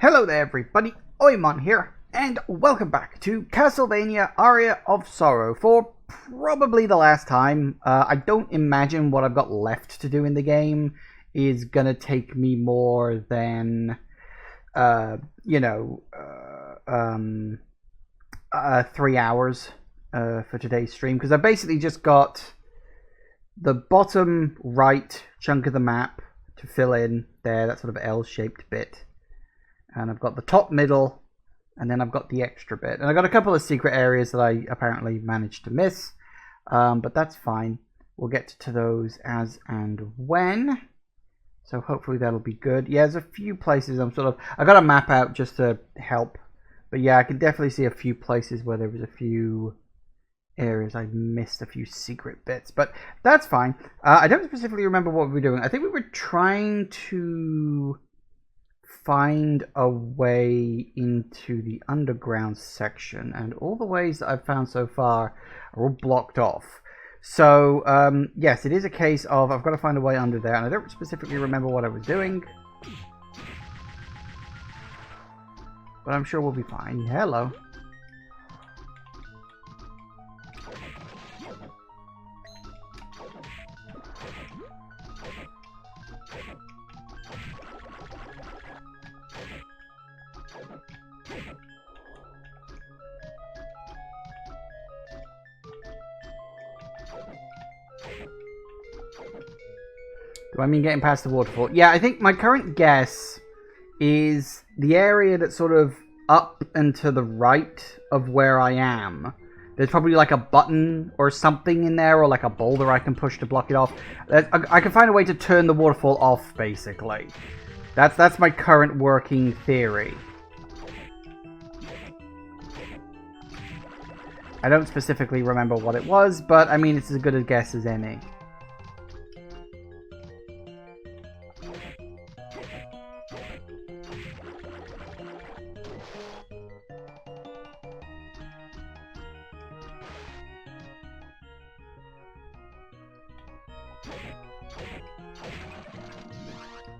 Hello there everybody, Oimon here, and welcome back to Castlevania Aria of Sorrow for probably the last time. I don't imagine what I've got left to do in the game is gonna take me more than, 3 hours for today's stream, because I basically just got the bottom right chunk of the map to fill in there, that sort of L-shaped bit. And I've got the top, middle, and then I've got the extra bit. And I've got a couple of secret areas that I apparently managed to miss. But that's fine. We'll get to those as and when. So hopefully that'll be good. Yeah, there's a few places I got a map out just to help. But yeah, I can definitely see a few places where there was a few areas I missed, a few secret bits. But that's fine. I don't specifically remember what we were doing. I think we were trying to find a way into the underground section, and all the ways that I've found so far are all blocked off. So yes, it is a case of I've got to find a way under there, and I don't specifically remember what I was doing, but I'm sure we'll be fine. Hello. Do I mean getting past the waterfall? Yeah, I think my current guess is the area that's sort of up and to the right of where I am. There's probably like a button or something in there, or like a boulder I can push to block it off. I can find a way to turn the waterfall off, basically. That's my current working theory. I don't specifically remember what it was, but I mean, it's as good a guess as any.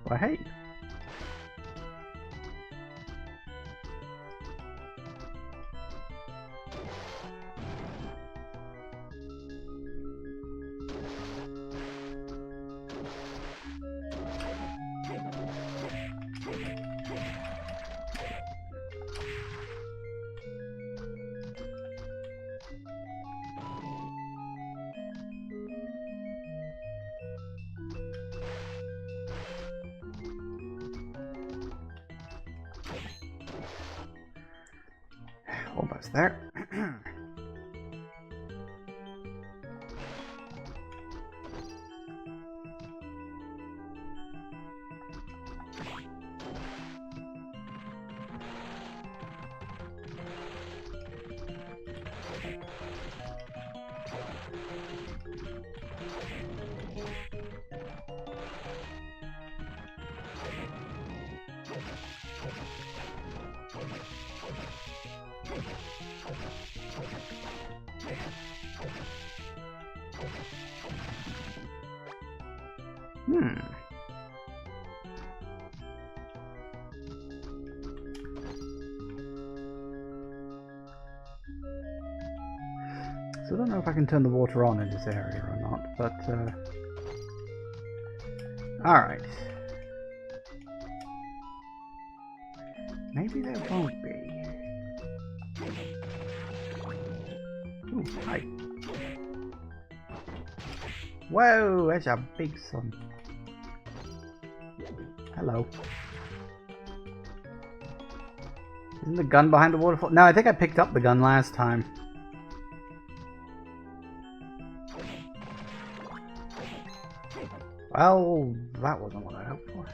Well, hey. Almost there. So I don't know if I can turn the water on in this area or not, but alright. Maybe there won't be. Ooh, hi. Whoa, there's a big sun. Hello. Isn't the gun behind the waterfall? No, I think I picked up the gun last time. Well, that wasn't what I hoped for.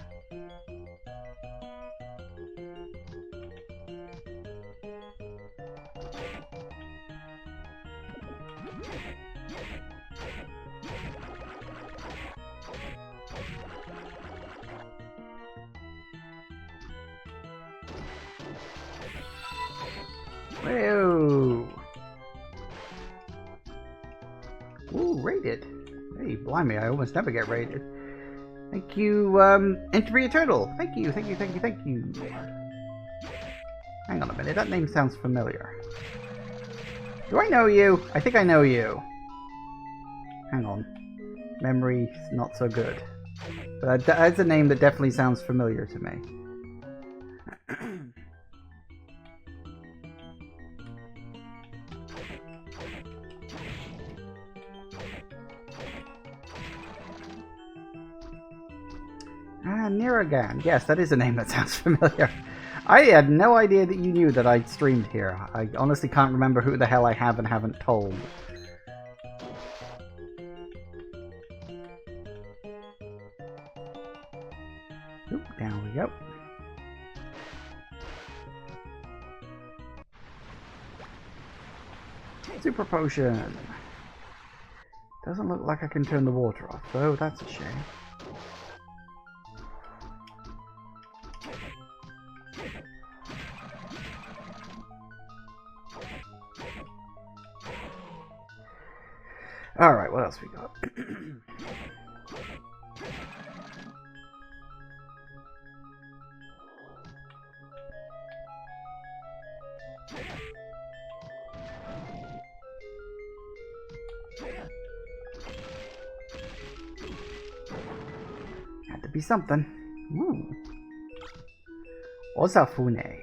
Whoa! Ooh, raided. Hey, blimey, I almost never get raided. Thank you, Entry Eternal. Thank you, thank you, thank you, thank you. Hang on a minute, that name sounds familiar. Do I know you? I think I know you. Hang on. Memory's not so good. But that's a name that definitely sounds familiar to me. Niragan. Yes, that is a name that sounds familiar. I had no idea that you knew that I'd streamed here. I honestly can't remember who the hell I have and haven't told. Oop, down we go. Super potion. Doesn't look like I can turn the water off, though. That's a shame. Alright, what else we got? Had to be something. Ooh. Osafune.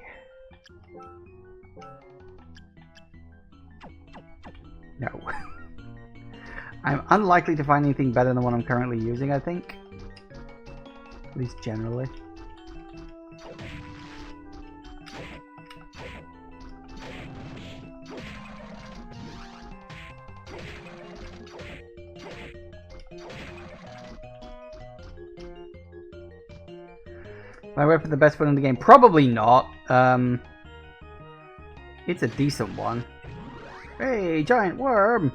No. I'm unlikely to find anything better than what I'm currently using, I think. At least generally. My weapon the best one in the game? Probably not. It's a decent one. Hey, giant worm!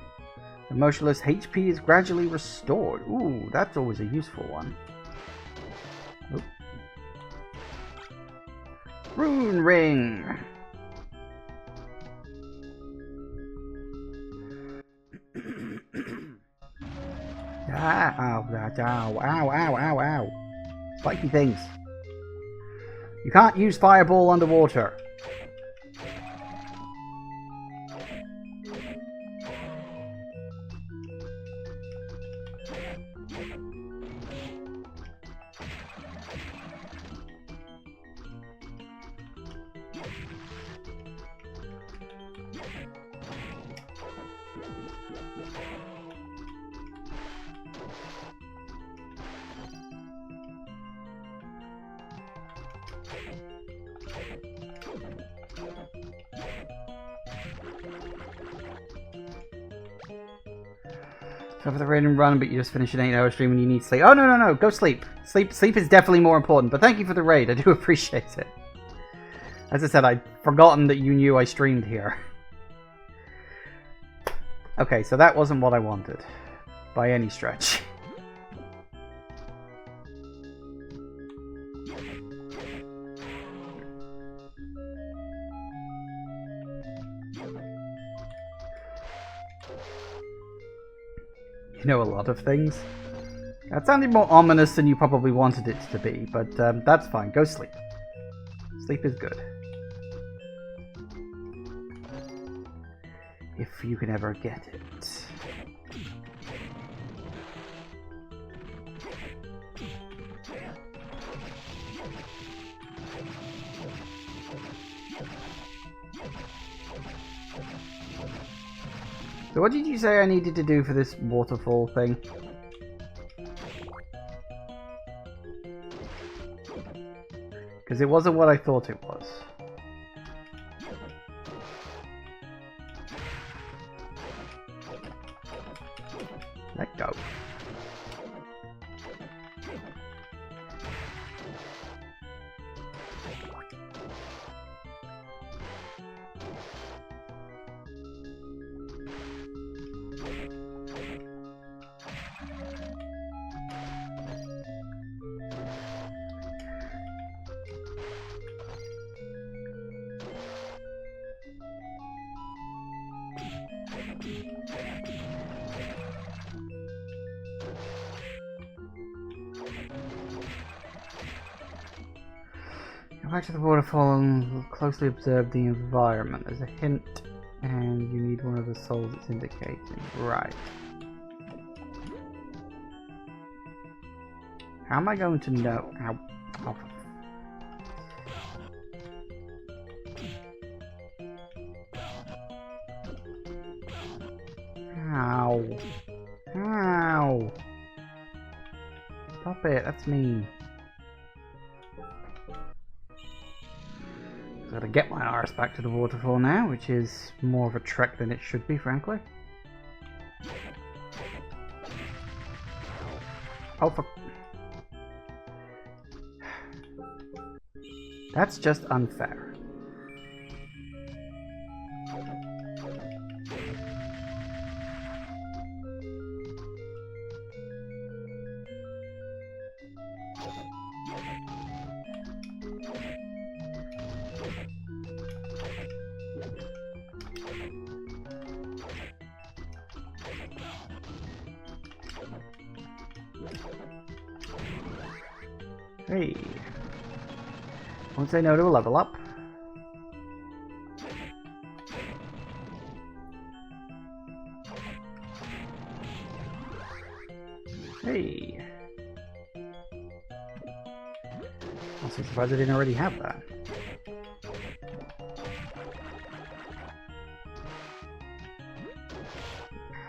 The motionless HP is gradually restored. Ooh, that's always a useful one. Oop. Rune ring! Ow, ow, ow, ow, ow. Spiky things. You can't use fireball underwater. Go for the raid and run, but you just finished an 8-hour stream and you need sleep. Oh, no, no, no. Go sleep. Sleep is definitely more important. But thank you for the raid. I do appreciate it. As I said, I'd forgotten that you knew I streamed here. Okay, so that wasn't what I wanted. By any stretch. You know a lot of things. That sounded more ominous than you probably wanted it to be, but that's fine. Go sleep. Sleep is good. If you can ever get it. So what did you say I needed to do for this waterfall thing? Because it wasn't what I thought it was. Let go. Go back to the waterfall and closely observe the environment. There's a hint, and you need one of the souls it's indicating. Right. How am I going to know? How? Oh. Ow. Ow. Stop it, that's mean. Gotta get my arse back to the waterfall now, which is more of a trek than it should be, frankly. Oh, fuck. That's just unfair. Hey. Won't say no to a level up. Hey. I'm so surprised I didn't already have that.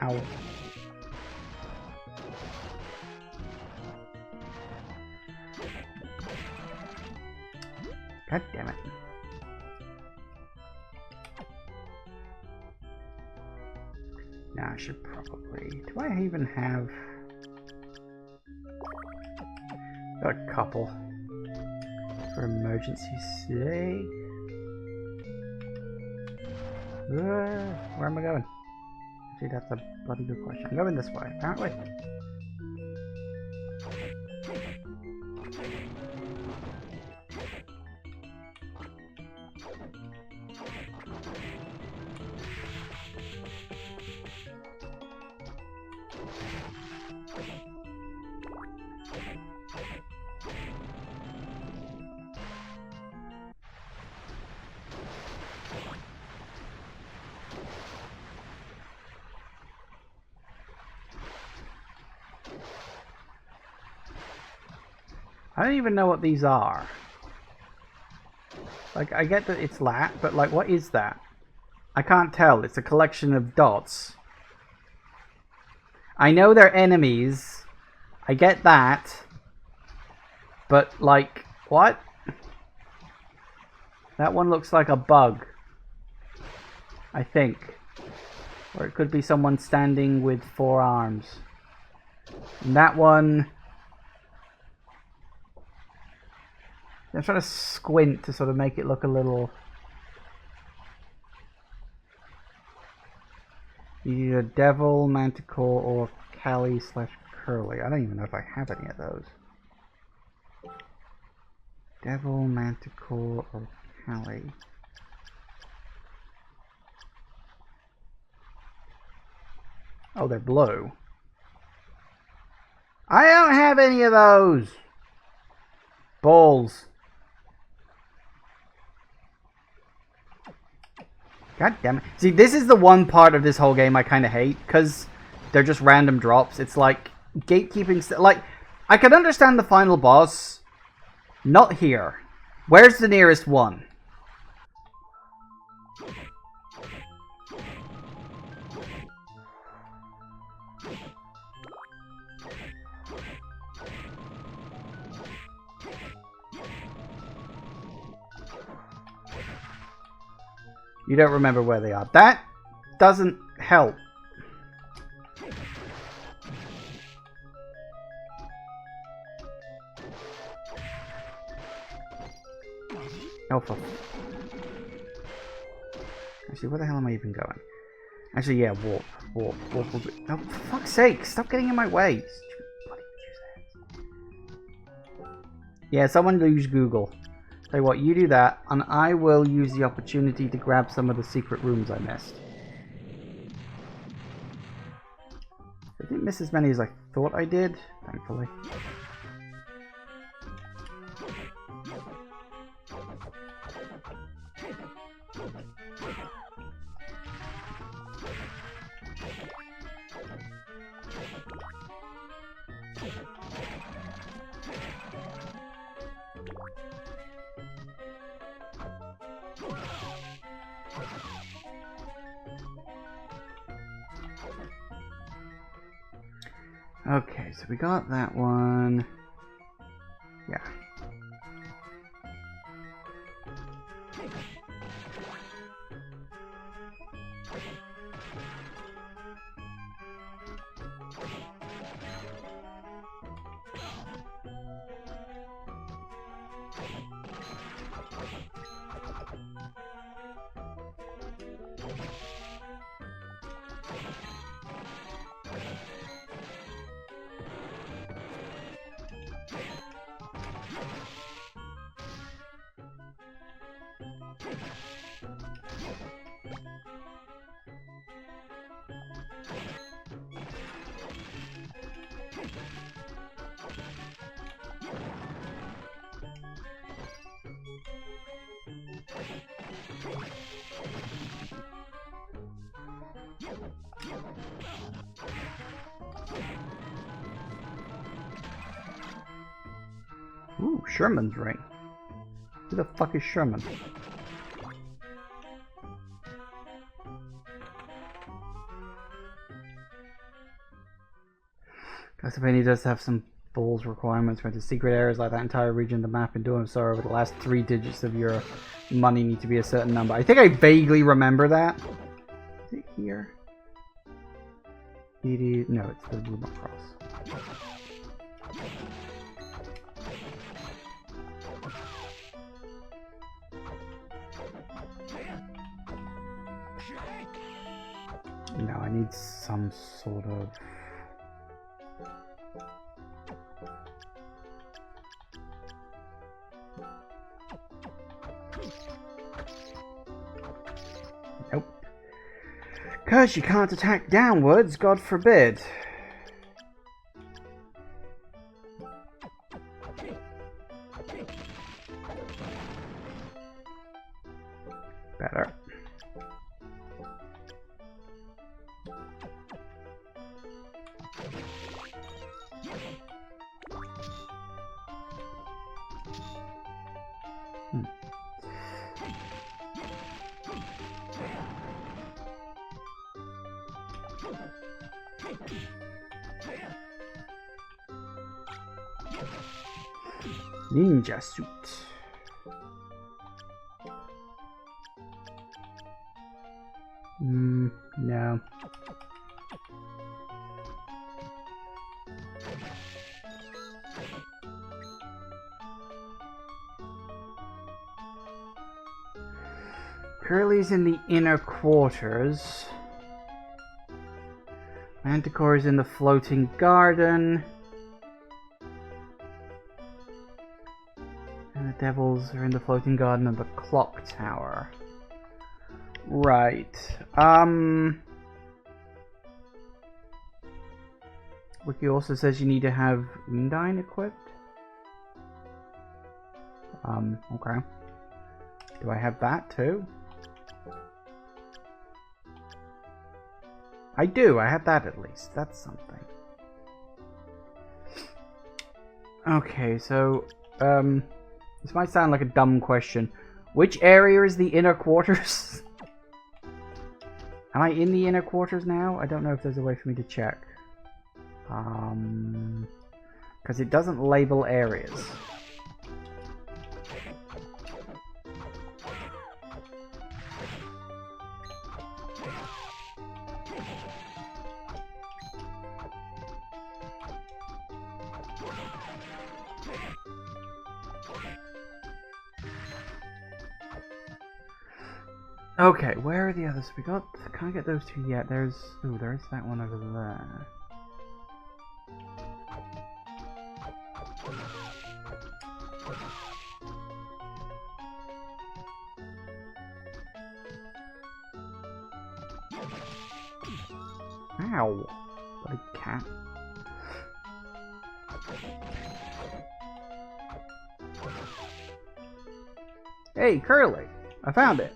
Ow. God damn it. Now I should probably... Do I even have... Got a couple. For emergency sake. Where am I going? Actually, that's a bloody good question. I'm going this way, apparently. I don't even know what these are. Like, I get that it's lat, but like, what is that? I can't tell. It's a collection of dots. I know they're enemies. I get that. But, like, what? That one looks like a bug. I think. Or it could be someone standing with 4 arms. And that one... I'm trying to squint to sort of make it look a little... Either Devil, Manticore, or Callie/Curly. I don't even know if I have any of those. Devil, Manticore, or Callie. Oh, they're blue. I don't have any of those! Balls. God damn it. See, this is the one part of this whole game I kind of hate, because they're just random drops. It's like gatekeeping. Like, I could understand the final boss. Not here. Where's the nearest one? You don't remember where they are. That doesn't help. Oh, fuck. Actually, where the hell am I even going? Actually, yeah, warp. Warp. Warp will be... Oh, for fuck's sake, stop getting in my way. Yeah, someone use Google. Tell you what, you do that, and I will use the opportunity to grab some of the secret rooms I missed. I didn't miss as many as I thought I did, thankfully. Okay, so we got that one. Yeah. Ooh, Sherman's ring. Who the fuck is Sherman? Castlevania does have some balls requirements. Went to secret areas like that entire region of the map, and doing so over the last 3 digits of your money need to be a certain number. I think I vaguely remember that. Is it here? It is. No, it's the room across. No, I need some sort of... Nope. Because you can't attack downwards, God forbid. Better. Ninja suit. No. Curly's in the inner quarters. Manticore is in the floating garden. And the devils are in the floating garden of the clock tower. Right. Wiki also says you need to have Undine equipped. Okay. Do I have that too? I do, I have that at least. That's something. Okay, so, this might sound like a dumb question. Which area is the inner quarters? Am I in the inner quarters now? I don't know if there's a way for me to check. Because it doesn't label areas. Okay, where are the others? We got... Can't get those two yet. There's... Ooh, there is that one over there. Ow! Bloody cat. Hey, Curly! I found it.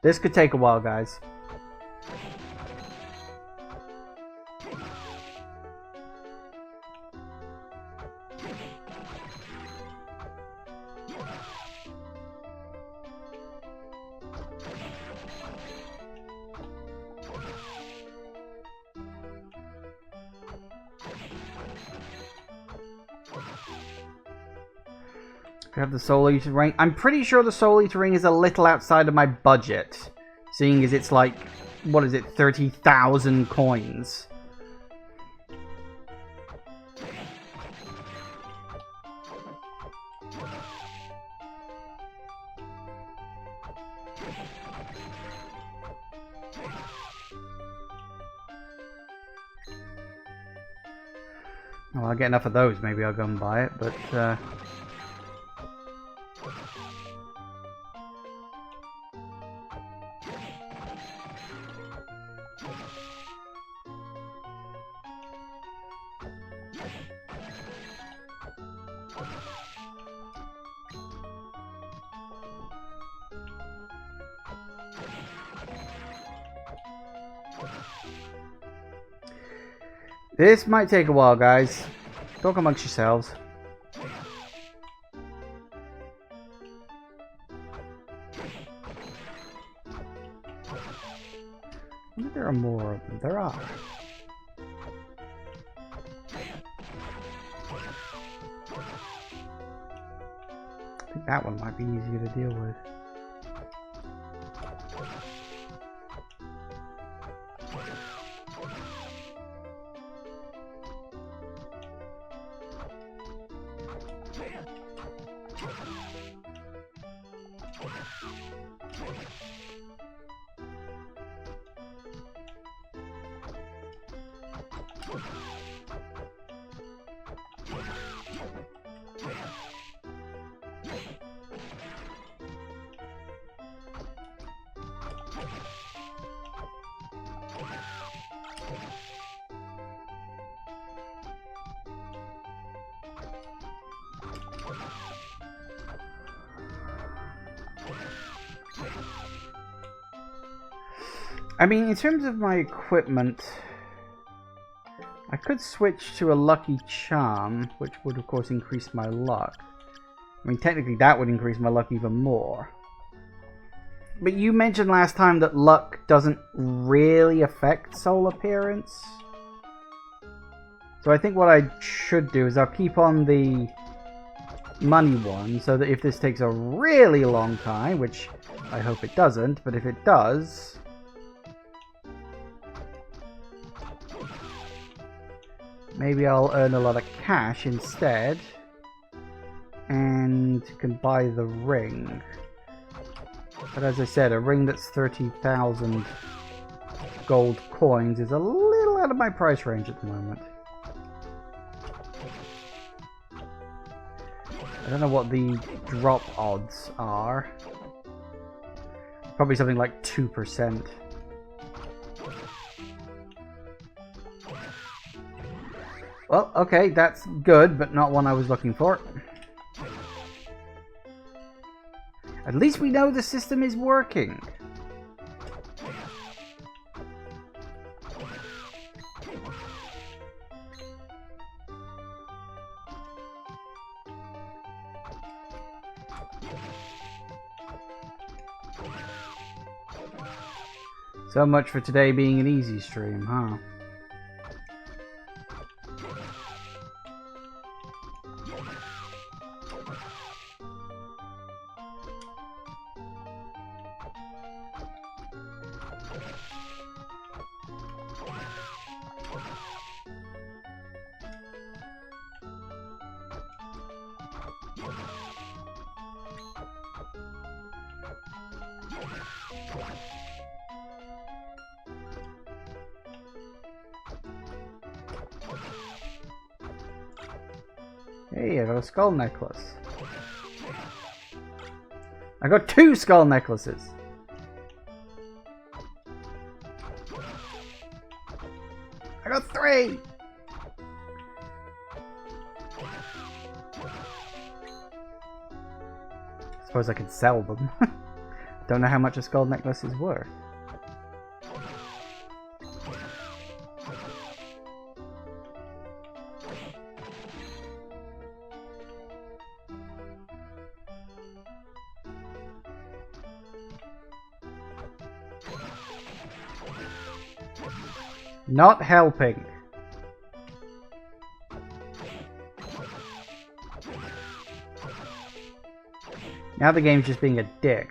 This could take a while, guys. We have the Soul Eater ring. I'm pretty sure the Soul Eater ring is a little outside of my budget, seeing as it's like, what is it, 30,000 coins. Well, I'll get enough of those, maybe I'll go and buy it, but this might take a while, guys. Talk amongst yourselves. I wonder if there are more of them. There are. I think that one might be easier to deal with. I mean, in terms of my equipment, I could switch to a lucky charm, which would of course increase my luck. I mean, technically that would increase my luck even more. But you mentioned last time that luck doesn't really affect soul appearance. So I think what I should do is I'll keep on the money one, so that if this takes a really long time, which I hope it doesn't, but if it does, maybe I'll earn a lot of cash instead and can buy the ring. But as I said, a ring that's 30,000 gold coins is a little out of my price range at the moment. I don't know what the drop odds are. Probably something like 2%. Well, okay, that's good, but not one I was looking for. At least we know the system is working. So much for today being an easy stream, huh? Hey, I got a skull necklace. I got 2 skull necklaces. I got 3! Suppose I could sell them. Don't know how much a skull necklace is worth. Not helping. Now the game's just being a dick.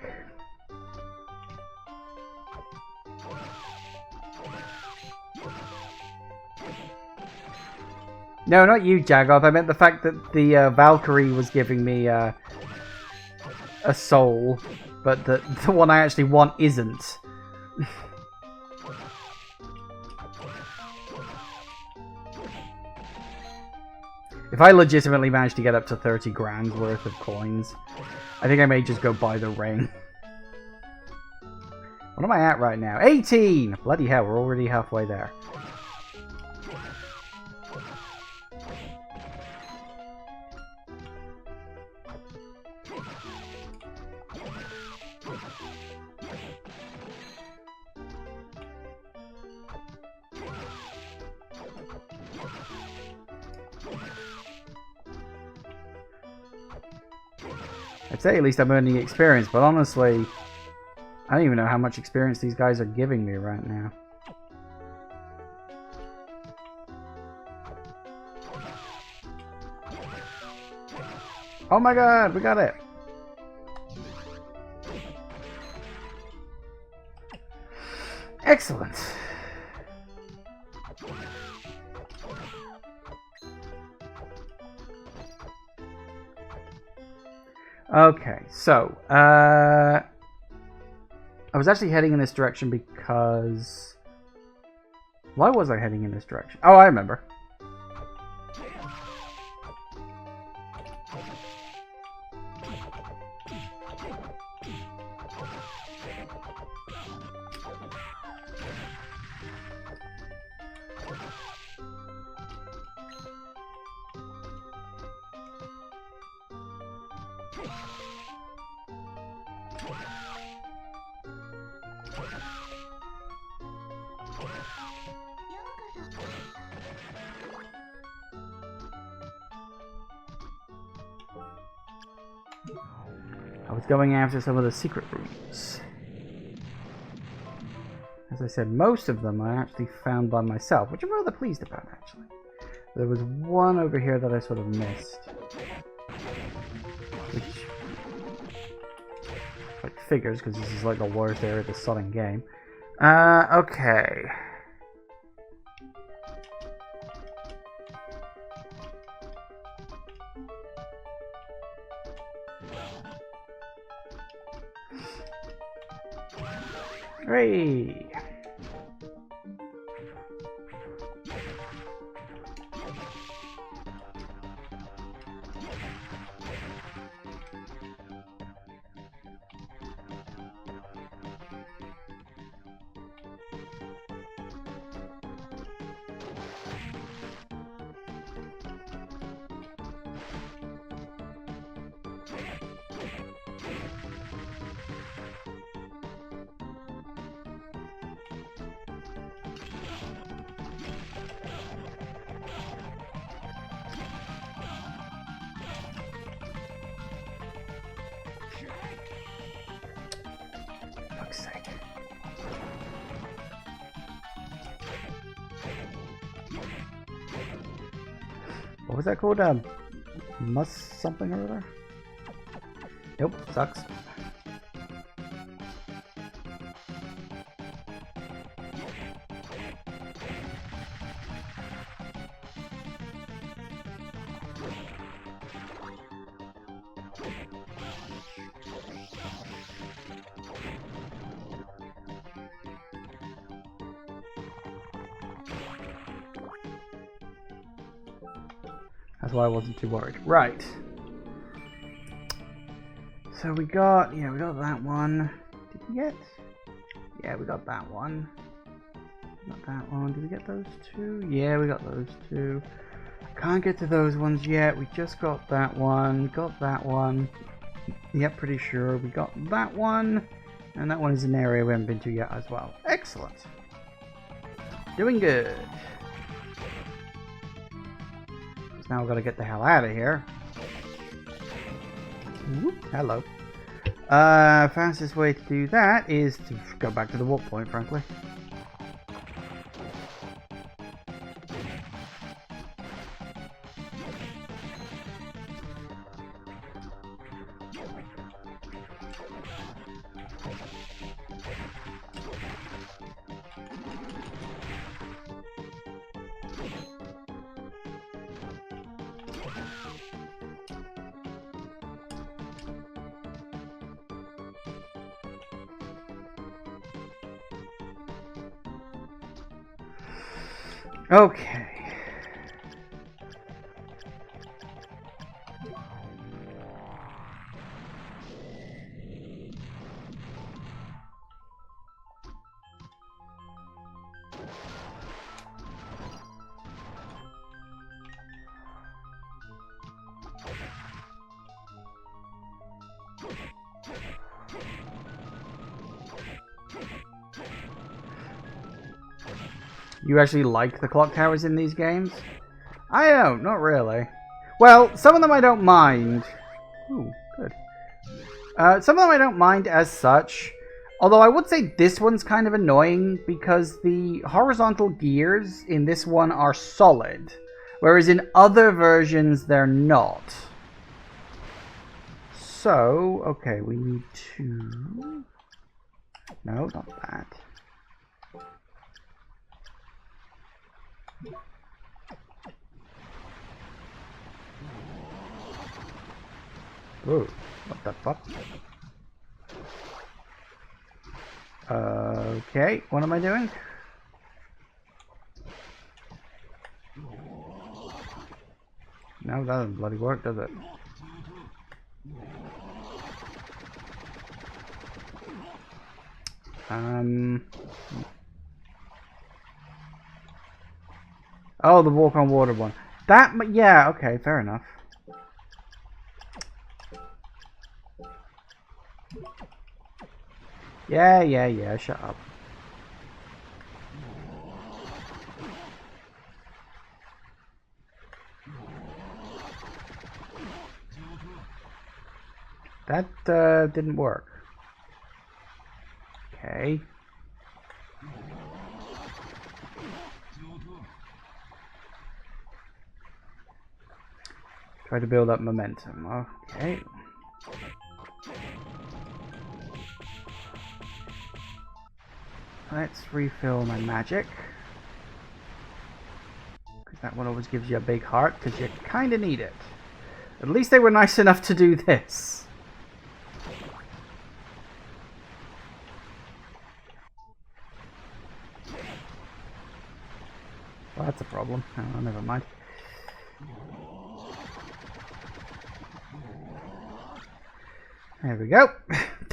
No, not you, Jagoth. I meant the fact that the Valkyrie was giving me a soul, but the one I actually want isn't. If I legitimately manage to get up to 30 grand worth of coins, I think I may just go buy the ring. What am I at right now? 18! Bloody hell, we're already halfway there. I'd say at least I'm earning experience, but honestly, I don't even know how much experience these guys are giving me right now. Oh my god, we got it! Excellent! Okay, so, I was actually heading in this direction because... Why was I heading in this direction? Oh, I remember. I was going after some of the secret rooms. As I said, most of them I actually found by myself, which I'm rather pleased about, actually. There was one over here that I sort of missed. Which... like figures, because this is like the worst area of the Sonic game. Okay. Hooray! What was that called? Must something or other? Nope, sucks. That's why I wasn't too worried. Right. So we got that one. Did we get? Yeah, we got that one. Got that one. Did we get those two? Yeah, we got those two. Can't get to those ones yet. We just got that one. Got that one. Yep, pretty sure we got that one. And that one is an area we haven't been to yet as well. Excellent. Doing good. So now we've got to get the hell out of here. Whoop, hello. Fastest way to do that is to go back to the warp point, frankly. Okay. You actually like the clock towers in these games? I don't, not really. Well, some of them I don't mind. Ooh, good. Some of them I don't mind as such. Although I would say this one's kind of annoying because the horizontal gears in this one are solid. Whereas in other versions they're not. So, okay, we need to... No, not that. Whoa, what the fuck? Okay, what am I doing? No, that doesn't bloody work, does it? Oh, the walk on water one. That, yeah, okay, fair enough. Yeah, shut up. That didn't work. Okay. Try to build up momentum. Okay. Let's refill my magic. Because that one always gives you a big heart, because you kind of need it. At least they were nice enough to do this. Well, that's a problem. Oh, never mind. There we go.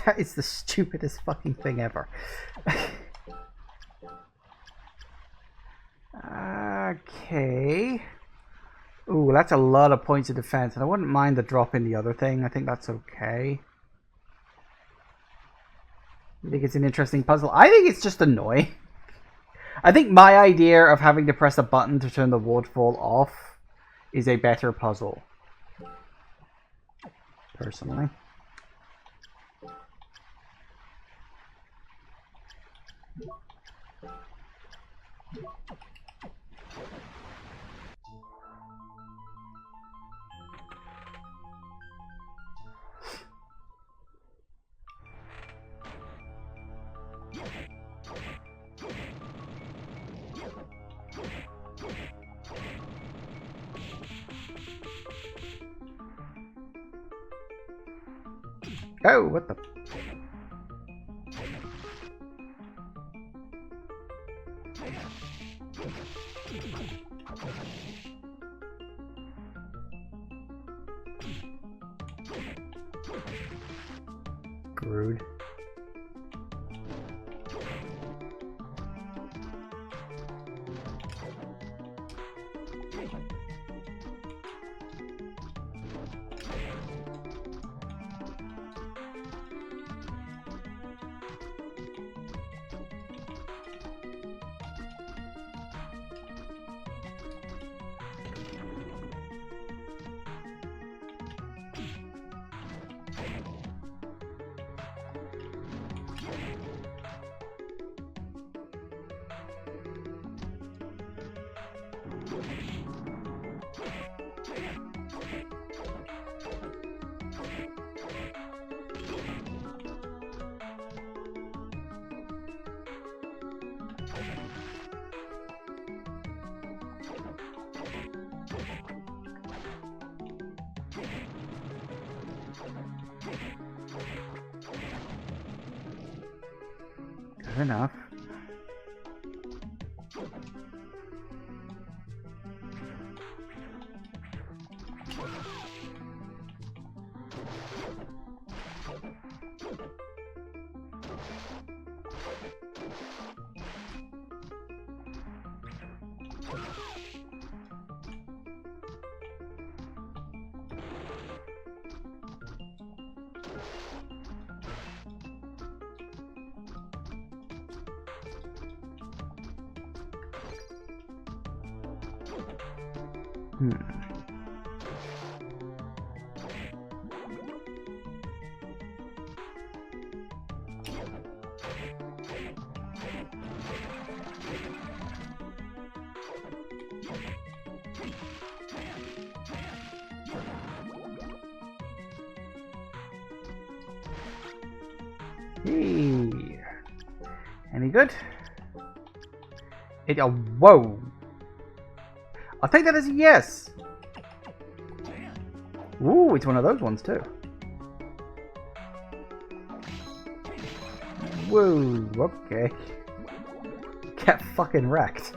That is the stupidest fucking thing ever. Okay. Ooh, that's a lot of points of defense, and I wouldn't mind the drop in the other thing. I think that's okay. You think it's an interesting puzzle? I think it's just annoying. I think my idea of having to press a button to turn the waterfall off is a better puzzle. Personally. Oh, what the... Rude. Good enough. Hey. Any good? Oh, whoa. I'll take that as a yes. Ooh, it's one of those ones too. Whoa, okay. Get fucking wrecked.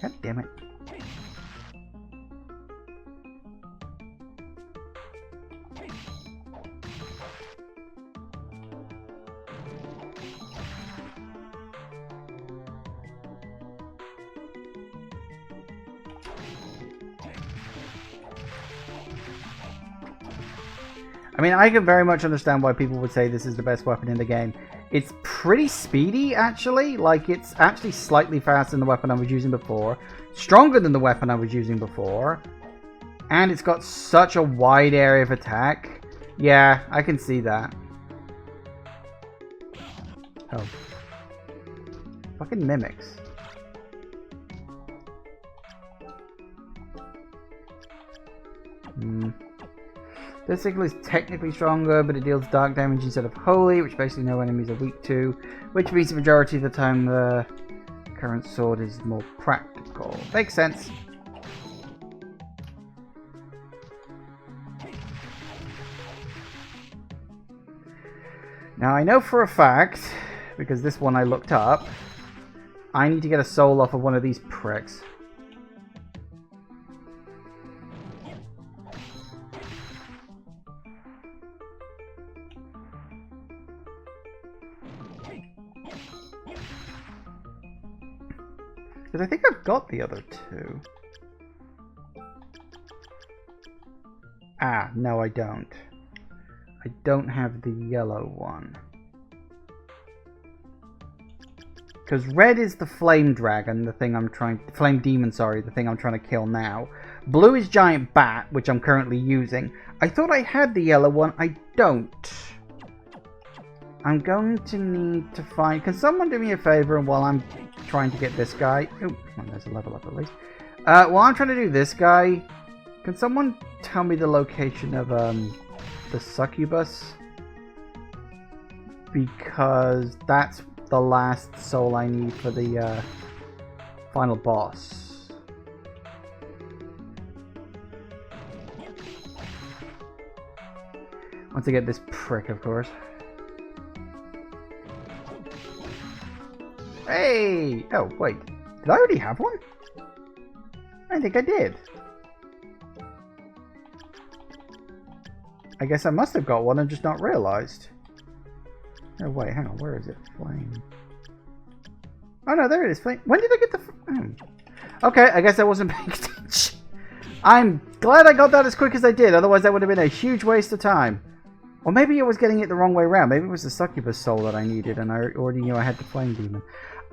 God damn it. I mean, I can very much understand why people would say this is the best weapon in the game. It's pretty speedy, actually. Like, it's actually slightly faster than the weapon I was using before. Stronger than the weapon I was using before. And it's got such a wide area of attack. Yeah, I can see that. Oh. Fucking mimics. This sickle is technically stronger, but it deals dark damage instead of holy, which basically no enemies are weak to, which means the majority of the time the current sword is more practical. Makes sense. Now I know for a fact, because this one I looked up, I need to get a soul off of one of these pricks. Because I think I've got the other two. Ah, no I don't. I don't have the yellow one. Because red is the flame dragon, the thing I'm trying... Flame demon, sorry, the thing I'm trying to kill now. Blue is giant bat, which I'm currently using. I thought I had the yellow one. I don't. I'm going to need to find... Can someone do me a favor while I'm trying to get this guy... Oh, well, there's a level up at least. While I'm trying to do this guy, can someone tell me the location of the succubus? Because that's the last soul I need for the final boss. Once I get this prick, of course. Hey! Oh, wait. Did I already have one? I think I did. I guess I must have got one and just not realized. Oh, wait, hang on. Where is it? Flame. Oh, no, there it is. Flame. When did I get the... Okay, I guess I wasn't paying attention. I'm glad I got that as quick as I did. Otherwise, that would have been a huge waste of time. Or maybe I was getting it the wrong way around. Maybe it was the succubus soul that I needed and I already knew I had the flame demon.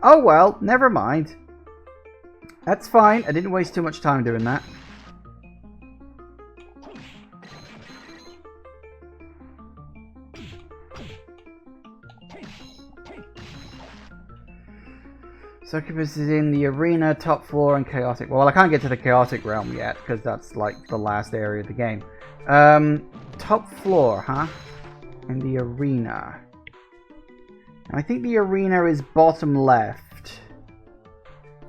Oh, well, never mind. That's fine. I didn't waste too much time doing that. Succubus is in the arena, top floor, and chaotic. Well, I can't get to the chaotic realm yet, because that's like the last area of the game. Top floor, huh? In the arena. And I think the arena is bottom left.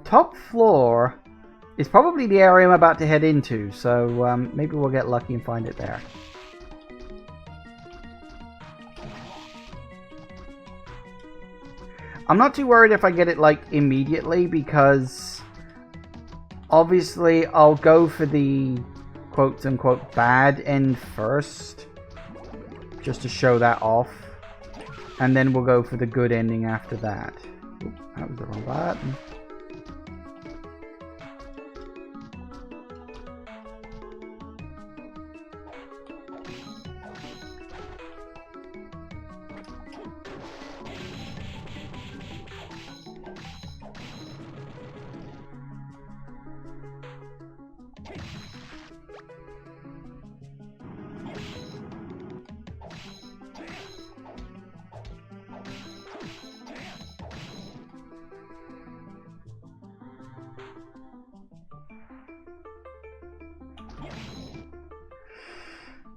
Top floor is probably the area I'm about to head into, so maybe we'll get lucky and find it there. I'm not too worried if I get it, like, immediately, because obviously I'll go for the quote-unquote bad end first, just to show that off, and then we'll go for the good ending after that. Oops, that was the wrong button.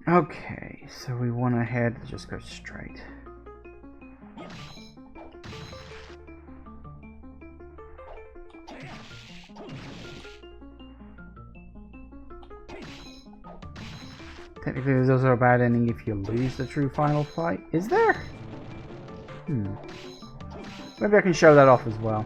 Okay, so we want to head, just go straight. Technically, there's also a bad ending if you lose the true final fight. Is there? Maybe I can show that off as well.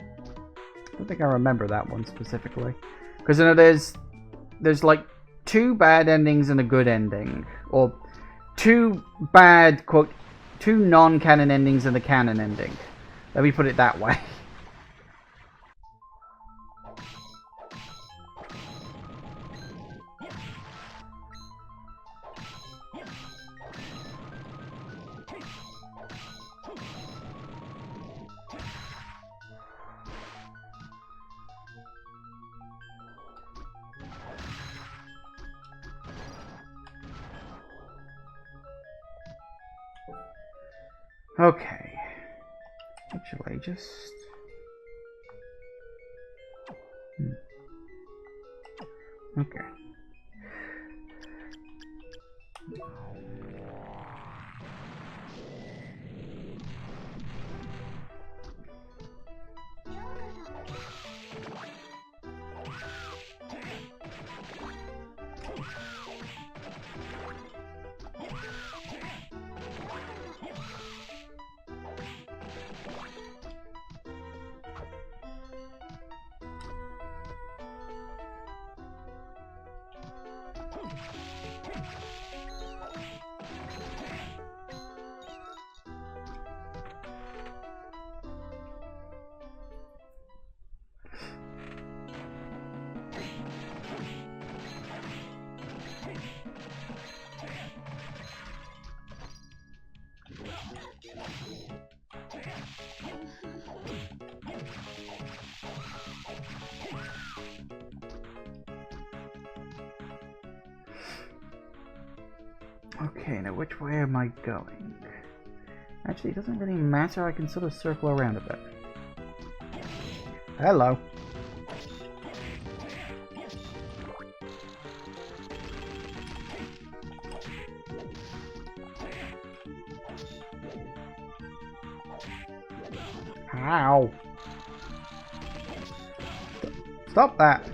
I don't think I remember that one specifically. Because I know there's like two bad endings and a good ending. Or two bad, quote, two non-canon endings and a canon ending. Let me put it that way. Okay. Actually, just... Okay. Okay, now which way am I going? Actually, it doesn't really matter. I can sort of circle around a bit. Hello. Ow. Stop that.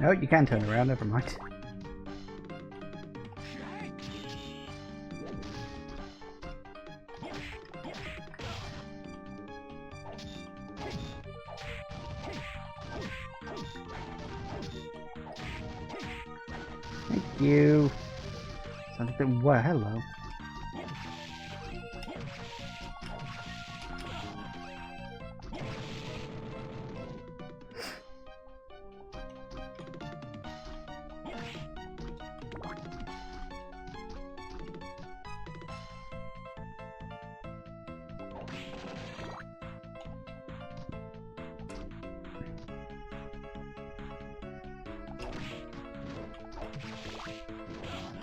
No, you can turn around, never mind. you. Something. Well, hello.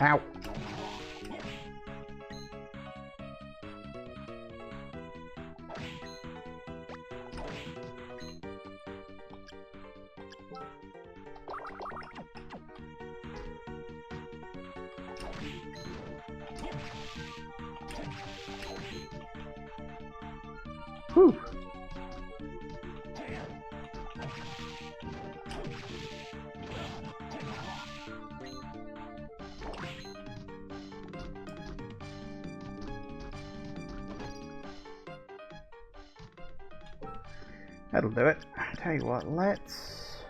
Ow. Whew. That'll do it. I tell you what, let's...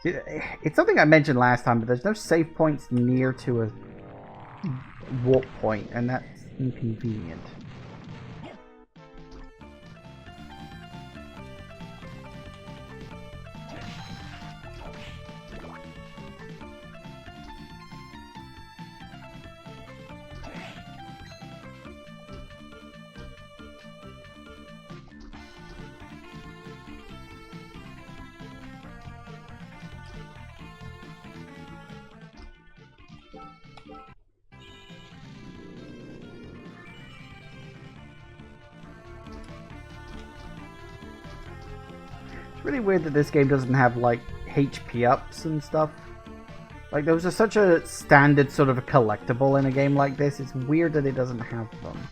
See, it's something I mentioned last time, but there's no save points near to a warp point, and that's inconvenient. It's really weird that this game doesn't have, like, HP ups and stuff. Like, those are such a standard sort of a collectible in a game like this. It's weird that it doesn't have them.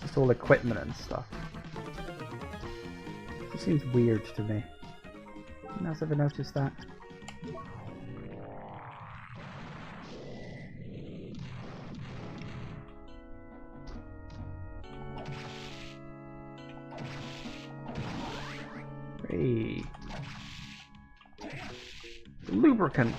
Just all equipment and stuff. It just seems weird to me. Anyone else ever noticed that? Hey. Lubricant.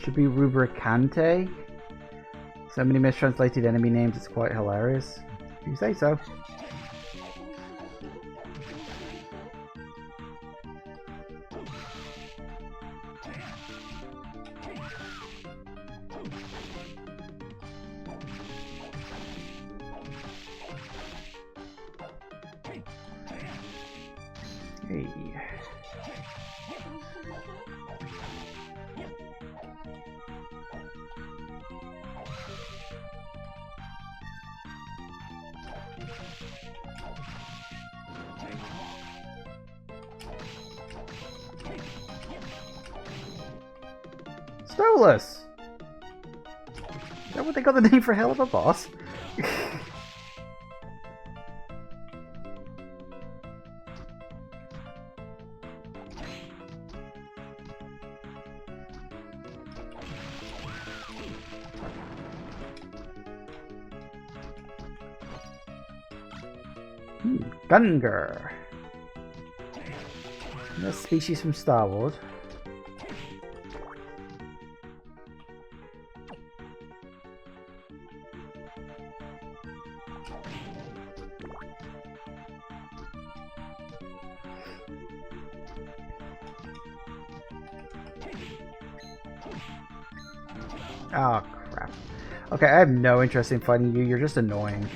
Should be Rubricante. So many mistranslated enemy names, it's quite hilarious. If you say so. Hey. Stolas! Is that what they got the name for Hell of a Boss? Gungar. Another species from Star Wars. Oh, crap. Okay, I have no interest in fighting you. You're just annoying.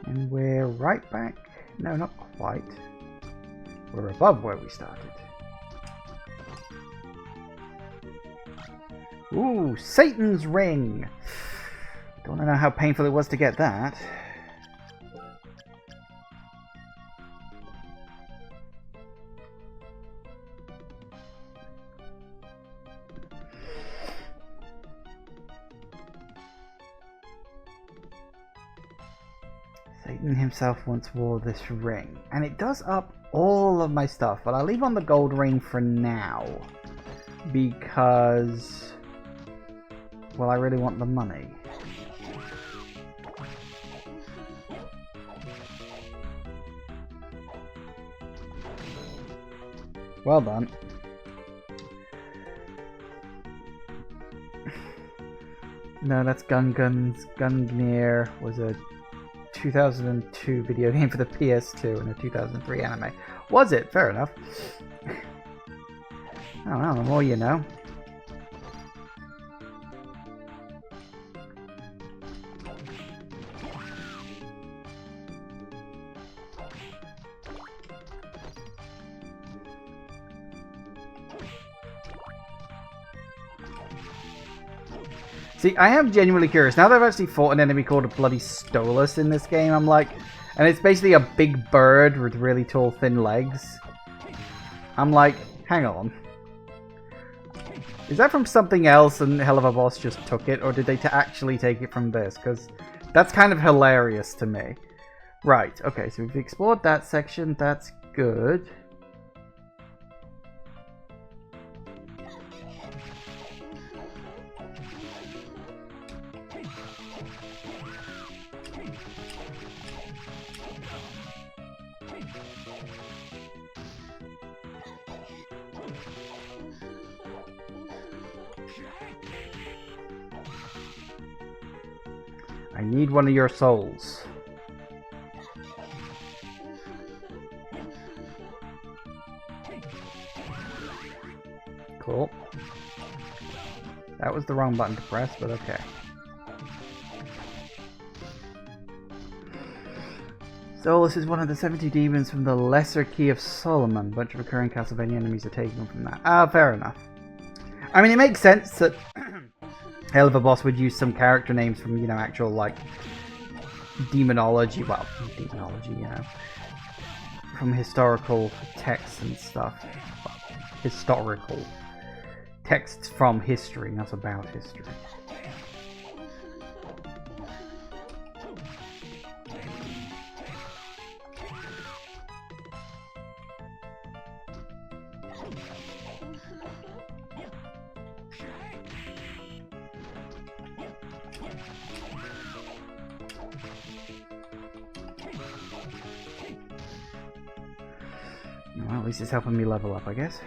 And we're right back. No, not quite. We're above where we started. Ooh, Satan's Ring. Don't know how painful it was to get that. Satan himself once wore this ring, and it does up all of my stuff, but I'll leave on the gold ring for now because, well, I really want the money. Well done. No, that's Gungnir was a 2002 video game for the PS2 and a 2003 anime. Was it? Fair enough. I don't know, the more you know. See, I am genuinely curious. Now that I've actually fought an enemy called a bloody Stolas in this game, I'm like... And it's basically a big bird with really tall, thin legs. I'm like, hang on. Is that from something else and Hell of a Boss just took it? Or did they actually take it from this? Because that's kind of hilarious to me. Right, okay, so we've explored that section. That's good. I need one of your souls. Cool. That was the wrong button to press, but okay. Solus is one of the 70 demons from the Lesser Key of Solomon. A bunch of recurring Castlevania enemies are taken from that. Ah, fair enough. I mean, it makes sense that Hell of a Boss would use some character names from, you know, actual, like, demonology, well, demonology, you know, from historical texts and stuff. Well, historical texts from history, not about history. Well, at least it's helping me level up, I guess.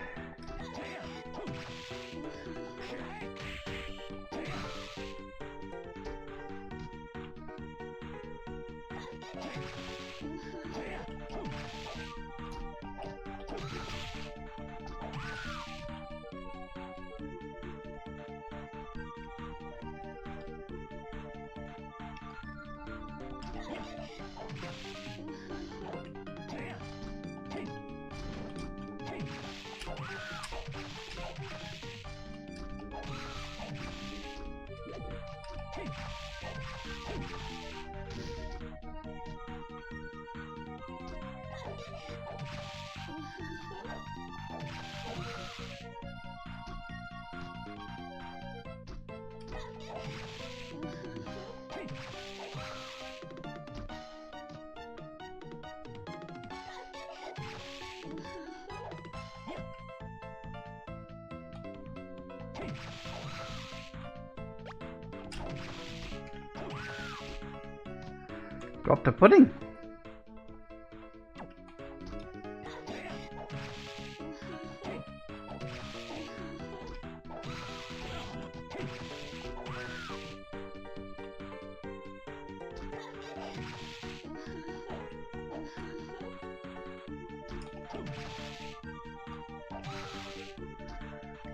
Drop the pudding.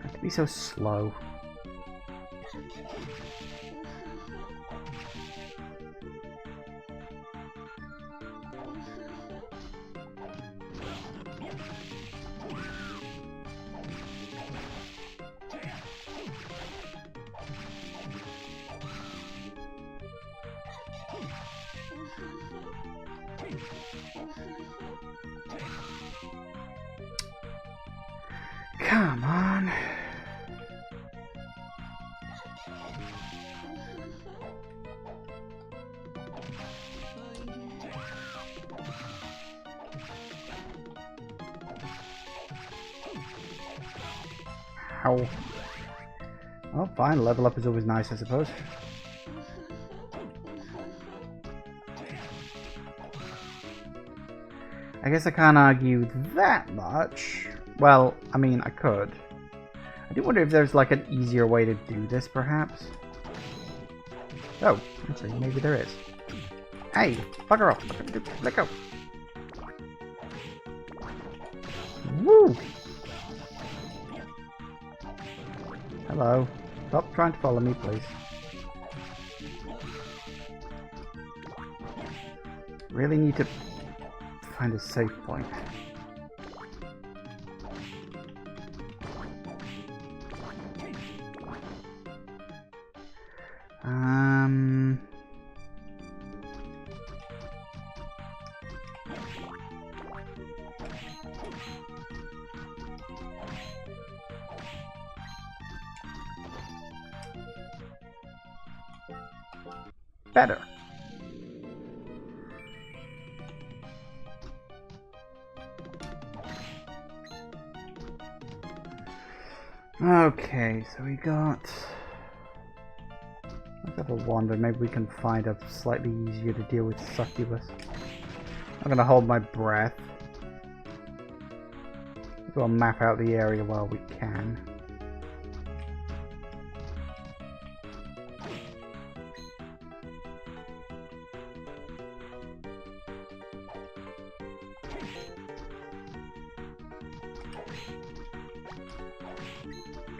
Have to be so slow. Come on. Ow. Oh, fine. Level up is always nice, I suppose. I guess I can't argue that much. Well, I mean, I could. I do wonder if there's like an easier way to do this, perhaps. Oh, actually, maybe there is. Hey, bugger off. Let go. Woo! Hello. Stop trying to follow me, please. Really need to find a safe point. Better. Okay, so we got... Let's have a wander. Maybe we can find a slightly easier to deal with succubus. I'm gonna hold my breath. We'll map out the area while we can.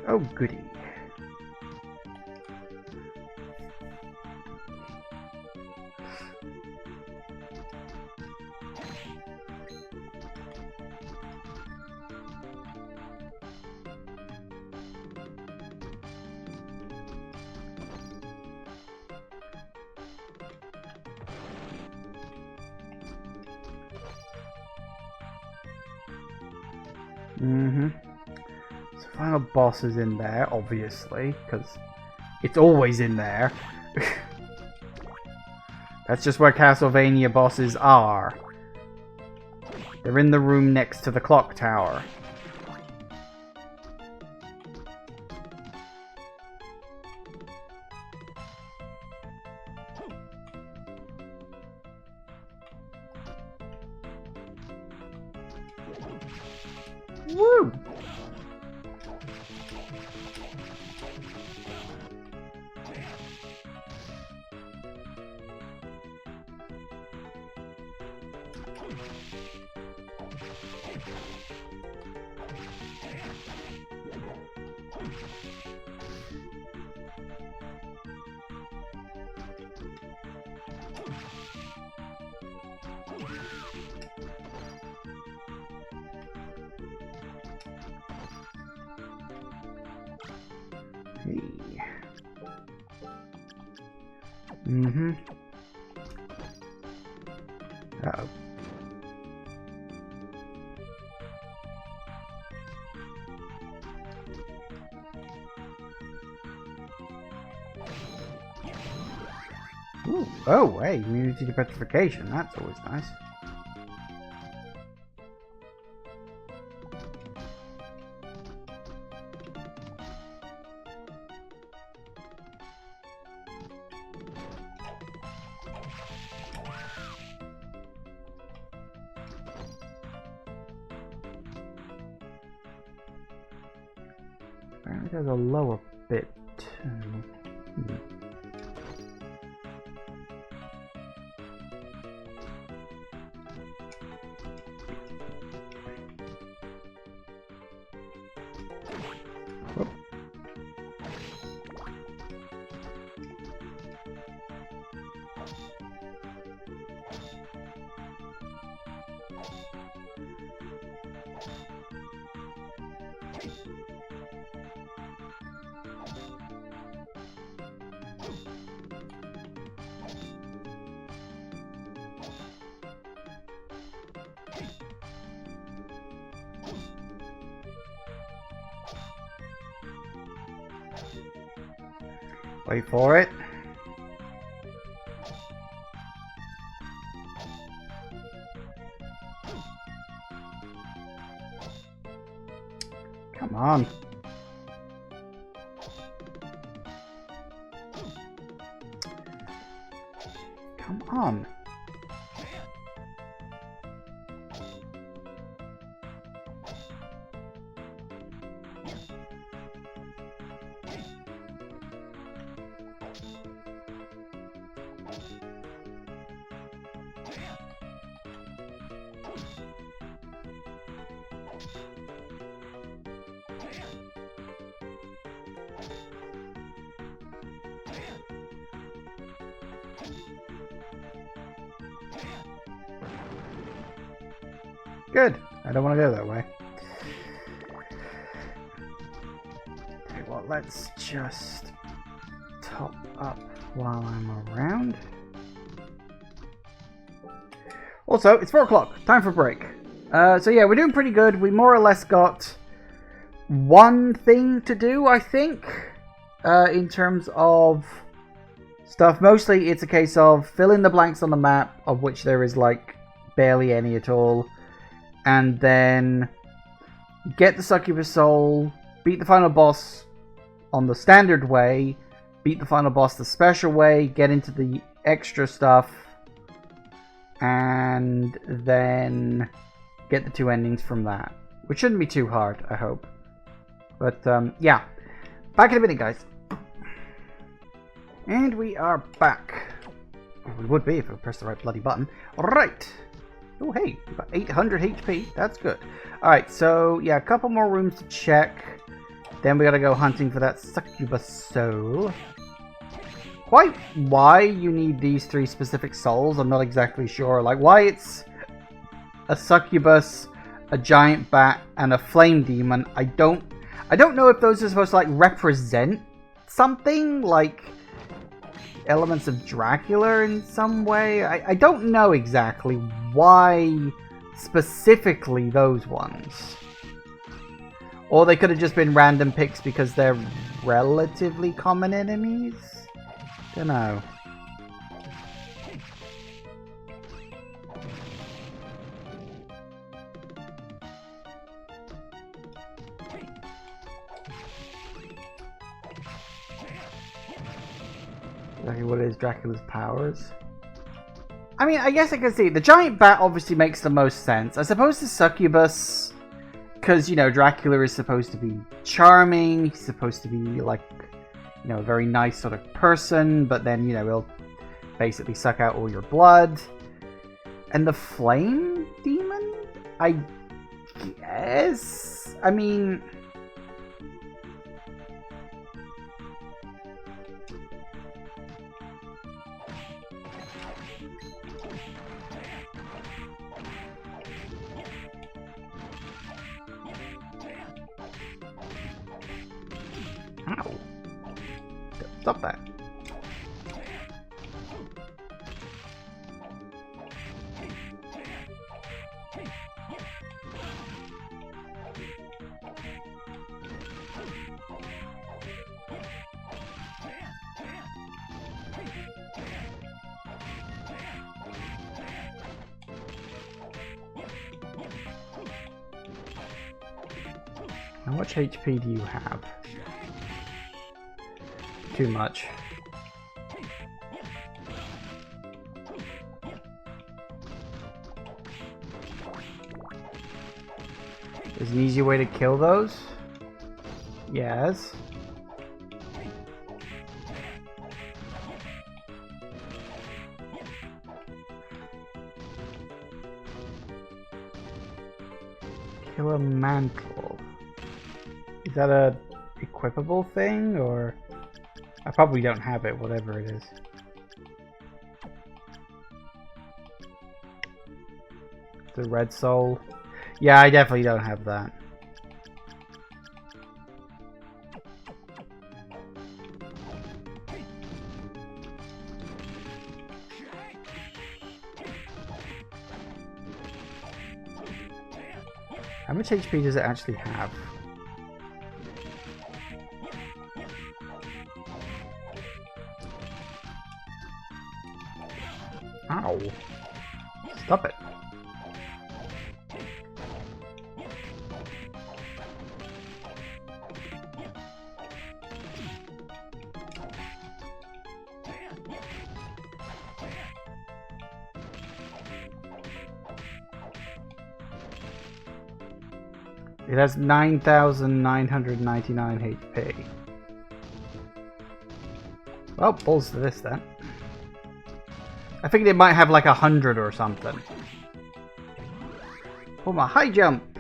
Oh, goody. So final boss is in there, obviously, because it's always in there. That's just where Castlevania bosses are. They're in the room next to the clock tower. Woo! Uh-oh. Ooh. Oh, hey, immunity to petrification. That's always nice. Apparently there's a lower bit too. Whoop. Wait for it. Come on. on. Good. I don't want to go that way. Okay, well, let's just top up while I'm around. Also, it's 4 o'clock. Time for a break. So yeah, we're doing pretty good. We more or less got one thing to do, I think, in terms of stuff. Mostly it's a case of fill in the blanks on the map, of which there is like barely any at all. And then get the succubus soul, beat the final boss on the standard way, beat the final boss the special way, get into the extra stuff, and then get the 2 endings from that. Which shouldn't be too hard, I hope. But yeah, back in a minute, guys. And we are back. We would be if I pressed the right bloody button. Alright. Oh, hey, we've got 800 HP. That's good. Alright, so, yeah, a couple more rooms to check. Then we gotta go hunting for that succubus soul. Quite why you need these 3 specific souls, I'm not exactly sure. Like, why it's a succubus, a giant bat, and a flame demon. I don't know if those are supposed to, like, represent something, like elements of Dracula in some way. I don't know exactly why specifically those ones. Or they could have just been random picks because they're relatively common enemies. Don't know. What is Dracula's powers? I mean, I guess I can see. The giant bat obviously makes the most sense. I suppose the succubus, because, you know, Dracula is supposed to be charming. He's supposed to be, like, you know, a very nice sort of person. But then, you know, he'll basically suck out all your blood. And the flame demon? I guess? I mean... Ow. Stop that. How much HP do you have? Too much. There's an easy way to kill those? Yes. Kill a mantle. Is that a equipable thing, or... I probably don't have it, whatever it is. The red soul. Yeah, I definitely don't have that. How much HP does it actually have? Ow. Stop it. It has 9,999 HP. Well, balls to this then. I figured it might have like 100 or something. Form a high jump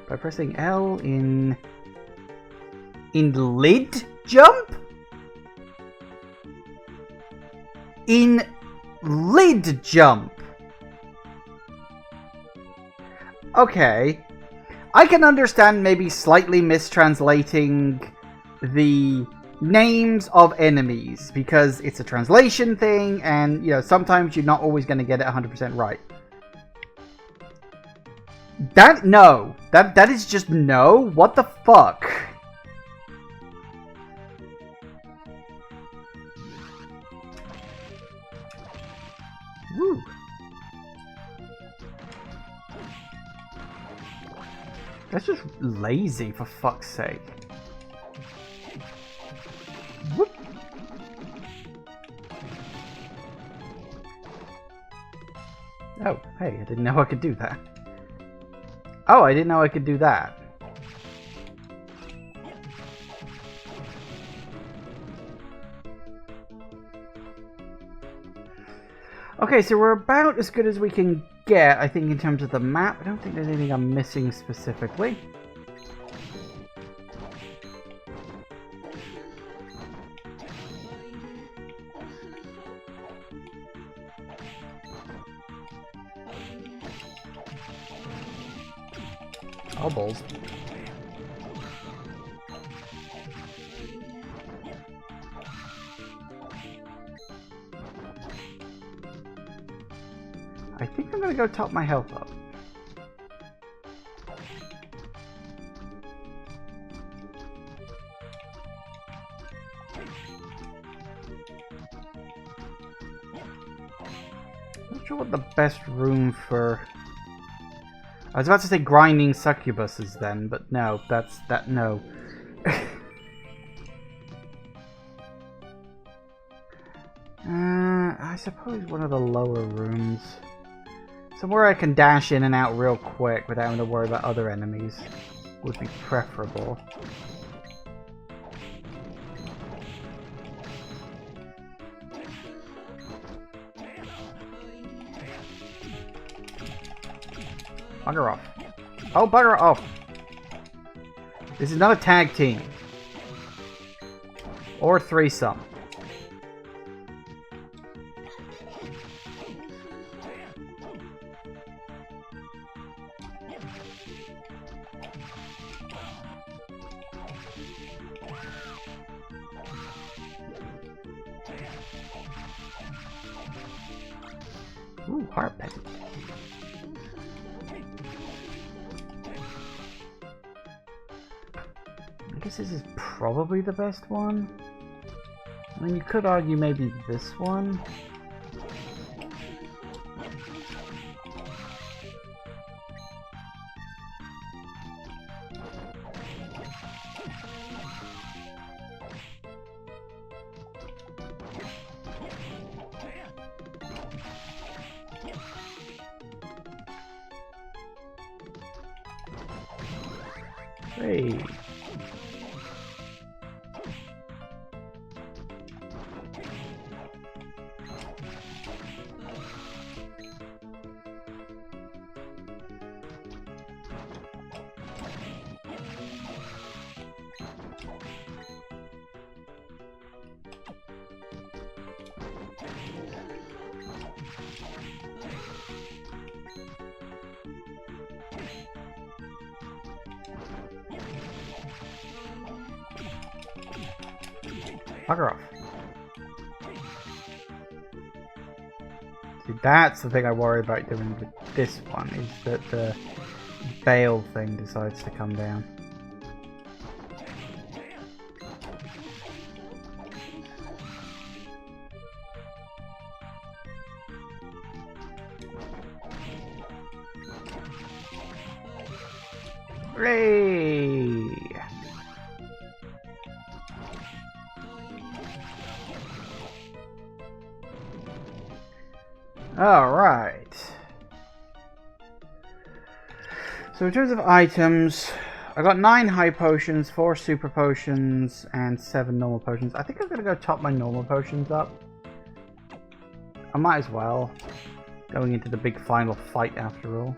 by pressing L in lid jump? In lid jump. Okay. I can understand maybe slightly mistranslating the names of enemies because it's a translation thing and, you know, sometimes you're not always going to get it 100% right. No. That is just no. What the fuck? Woo. That's just lazy, for fuck's sake. Whoop. Oh, hey, I didn't know I could do that. Oh, I didn't know I could do that. Okay, so we're about as good as we can get, I think, in terms of the map. I don't think there's anything I'm missing specifically. Oh, balls. I think I'm gonna go top my health up. Not sure what the best room for... I was about to say grinding succubuses then, but no, no. I suppose one of the lower rooms. Somewhere I can dash in and out real quick without having to worry about other enemies would be preferable. Bugger off. Oh, bugger off. This is not a tag team. Or threesome. Ooh, heart pet. I guess this is probably the best one. I mean, you could argue maybe this one. Hey. Bugger off. See, that's the thing I worry about doing with this one, is that the bail thing decides to come down. Hooray! Alright. So in terms of items, I got 9 high potions, 4 super potions, and 7 normal potions. I think I'm going to go top my normal potions up. I might as well. Going into the big final fight after all.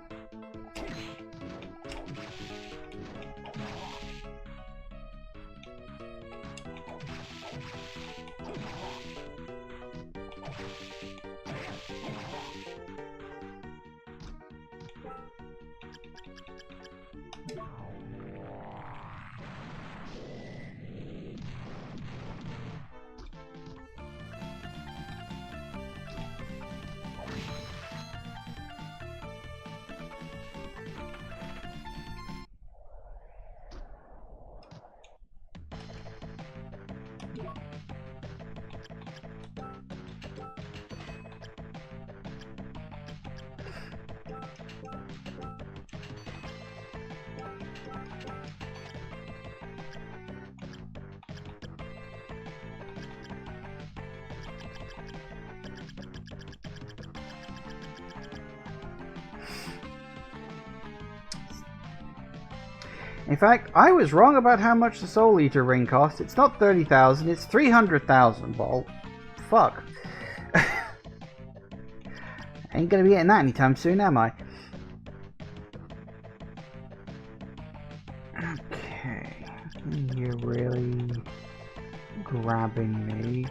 In fact, I was wrong about how much the Soul Eater ring cost. It's not 30,000, it's 300,000, Well, fuck. Ain't gonna be getting that anytime soon, am I? Okay. You're really grabbing me.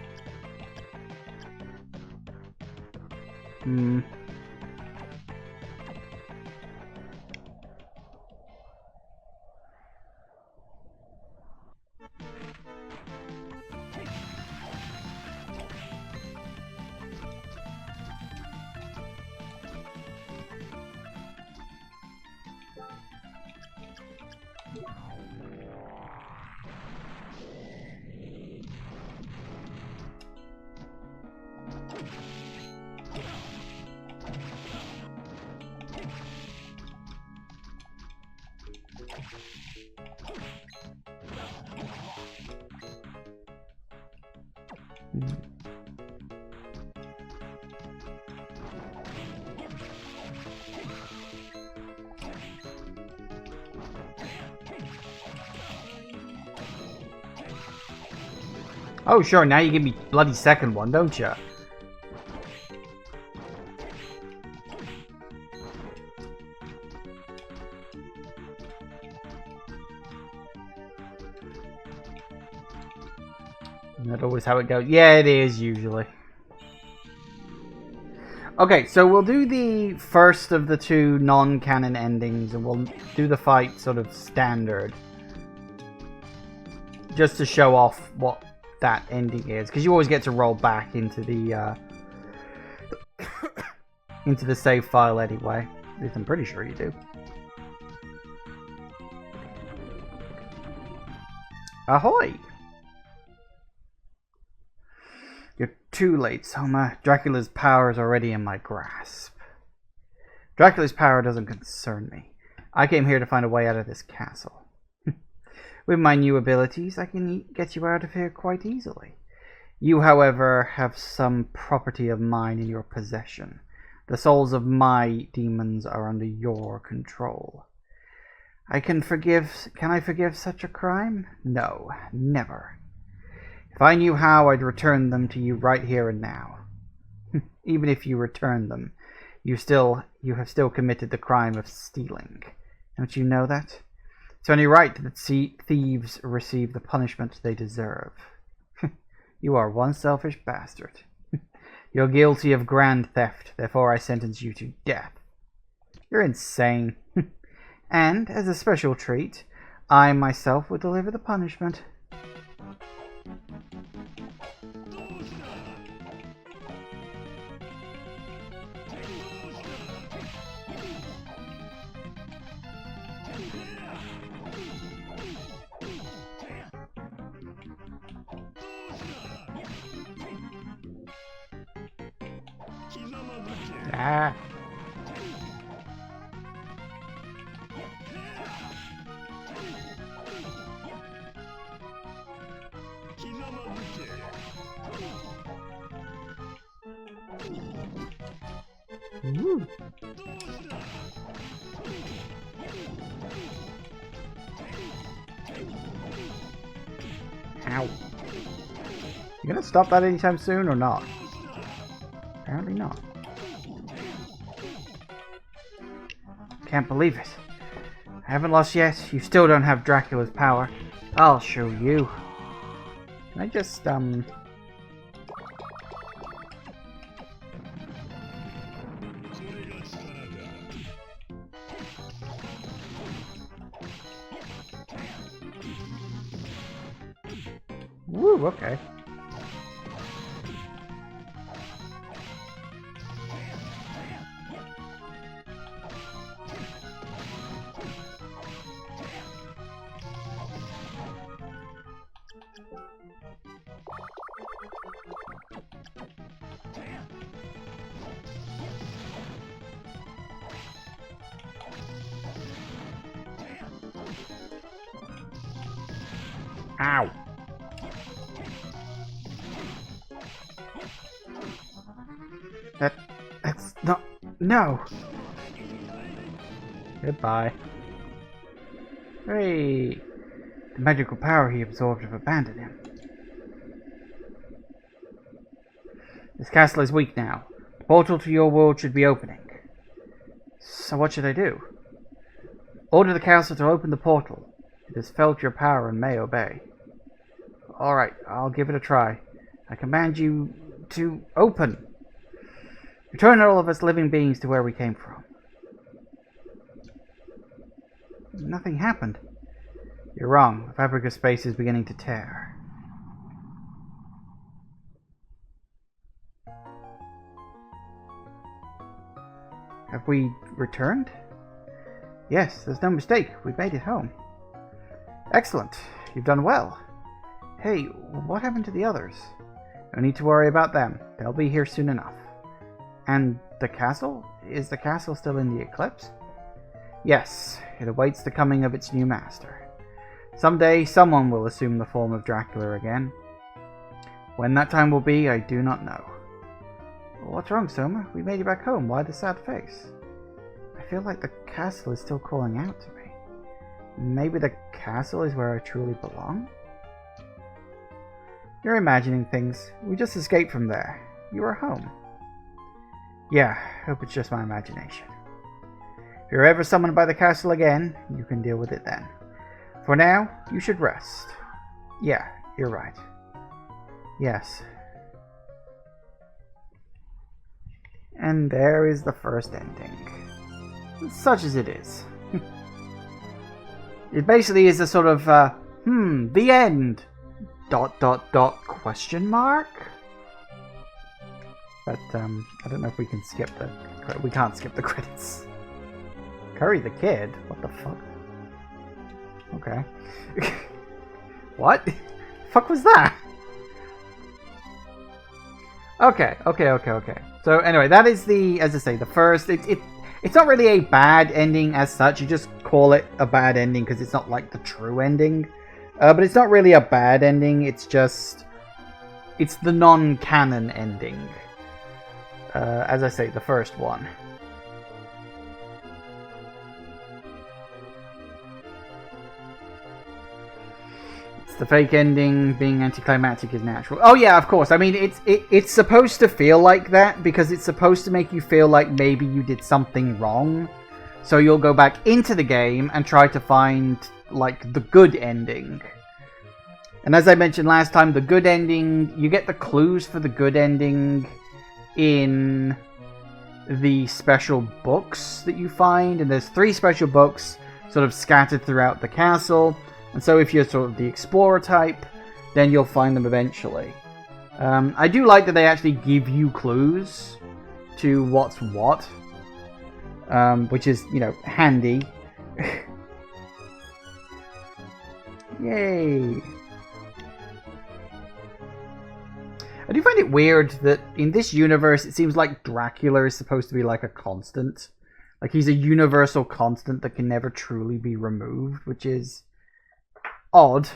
Oh, sure, now you give me bloody second one, don't you? Isn't that always how it goes? Yeah, it is, usually. Okay, so we'll do the first of the 2 non-canon endings, and we'll do the fight sort of standard. Just to show off what that ending is, because you always get to roll back into the into the save file anyway. At least I'm pretty sure you do. Ahoy! You're too late, Soma. Dracula's power is already in my grasp. Dracula's power doesn't concern me. I came here to find a way out of this castle. With my new abilities, I can get you out of here quite easily. You, however, have some property of mine in your possession. The souls of my demons are under your control. Can I forgive such a crime? No, never. If I knew how, I'd return them to you right here and now. Even if you return them, you have still committed the crime of stealing. Don't you know that? It's only right that thieves receive the punishment they deserve. You are one selfish bastard. You're guilty of grand theft, therefore I sentence you to death. You're insane. And, as a special treat, I myself will deliver the punishment. Ah. Ooh. Ow. You gonna stop that anytime soon or not? Apparently not. Can't believe it. I haven't lost yet. You still don't have Dracula's power. I'll show you. Can I just, Woo, okay. Ow. That's not... No! Goodbye. Hey! The magical power he absorbed have abandoned him. This castle is weak now. The portal to your world should be opening. So what should I do? Order the castle to open the portal. It has felt your power and may obey. Alright, I'll give it a try. I command you to open. Return all of us living beings to where we came from. Nothing happened. You're wrong. The fabric of space is beginning to tear. Have we returned? Yes, there's no mistake. We've made it home. Excellent. You've done well. Hey, what happened to the others? No need to worry about them. They'll be here soon enough. And the castle? Is the castle still in the eclipse? Yes, it awaits the coming of its new master. Someday, someone will assume the form of Dracula again. When that time will be, I do not know. What's wrong, Soma? We made it back home. Why the sad face? I feel like the castle is still calling out to me. Maybe the castle is where I truly belong? You're imagining things. We just escaped from there. You are home. Yeah, hope it's just my imagination. If you're ever summoned by the castle again, you can deal with it then. For now, you should rest. Yeah, you're right. Yes. And there is the first ending. Such as it is. It basically is a sort of, the end. ... question mark? But, I don't know if we can skip the... We can't skip the credits. Curry the Kid? What the fuck? Okay. What? The fuck was that? Okay. So anyway, that is the, as I say, the first... It's not really a bad ending as such. You just call it a bad ending because it's not like the true ending. But it's not really a bad ending. It's just... It's the non-canon ending. As I say, the first one. It's the fake ending. Being anticlimactic is natural. Oh yeah, of course. I mean, it's supposed to feel like that because it's supposed to make you feel like maybe you did something wrong. So you'll go back into the game and try to find, like, the good ending. And as I mentioned last time, the good ending, you get the clues for the good ending in the special books that you find. And there's 3 special books sort of scattered throughout the castle. And so if you're sort of the explorer type, then you'll find them eventually. I do like that they actually give you clues to what's what. Which is, you know, handy. Yay! I do find it weird that in this universe it seems like Dracula is supposed to be like a constant. Like he's a universal constant that can never truly be removed, which is odd.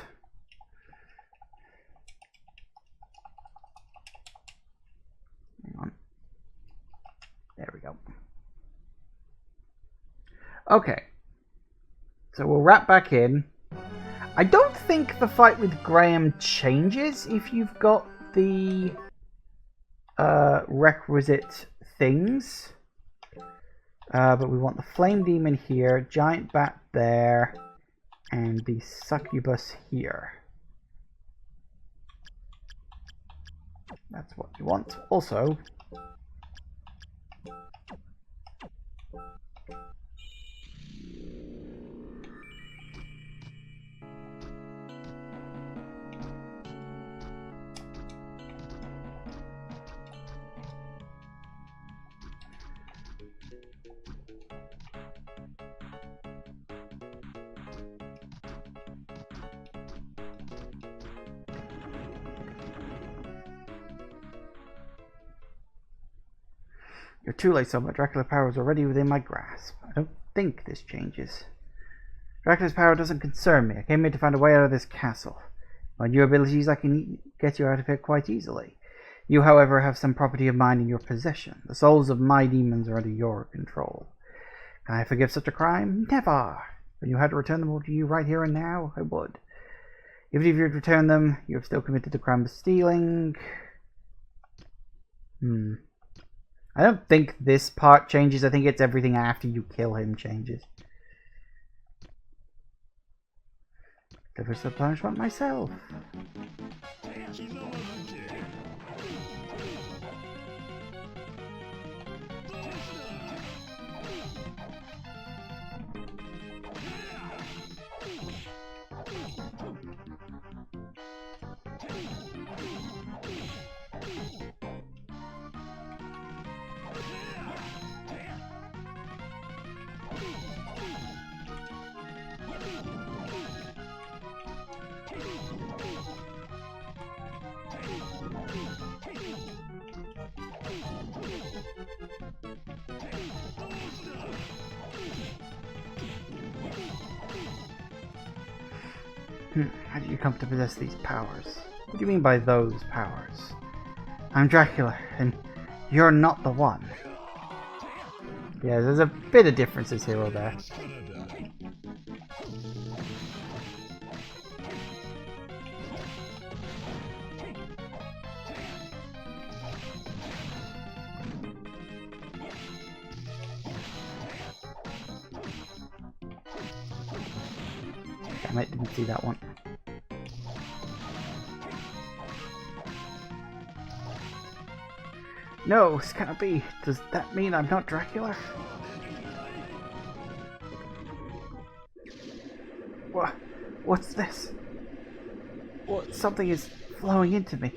Hang on. There we go. Okay. So we'll wrap back in. I don't think the fight with Graham changes if you've got the requisite things. But we want the flame demon here, giant bat there, and the succubus here. That's what you want. Also, you're too late, Soma. Dracula's power is already within my grasp. I don't think this changes. Dracula's power doesn't concern me. I came here to find a way out of this castle. On your abilities, I can get you out of here quite easily. You, however, have some property of mine in your possession. The souls of my demons are under your control. Can I forgive such a crime? Never! When you had to return them all to you right here and now, I would. Even if you had returned them, you have still committed the crime of stealing. I don't think this part changes. I think it's everything after you kill him changes. There's the punishment myself. How did you come to possess these powers? What do you mean by those powers? I'm Dracula, and you're not the one. Yeah, there's a bit of differences here or there. Damn it, didn't see that one. No, this cannot be. Does that mean I'm not Dracula? What's this? What? Something is flowing into me.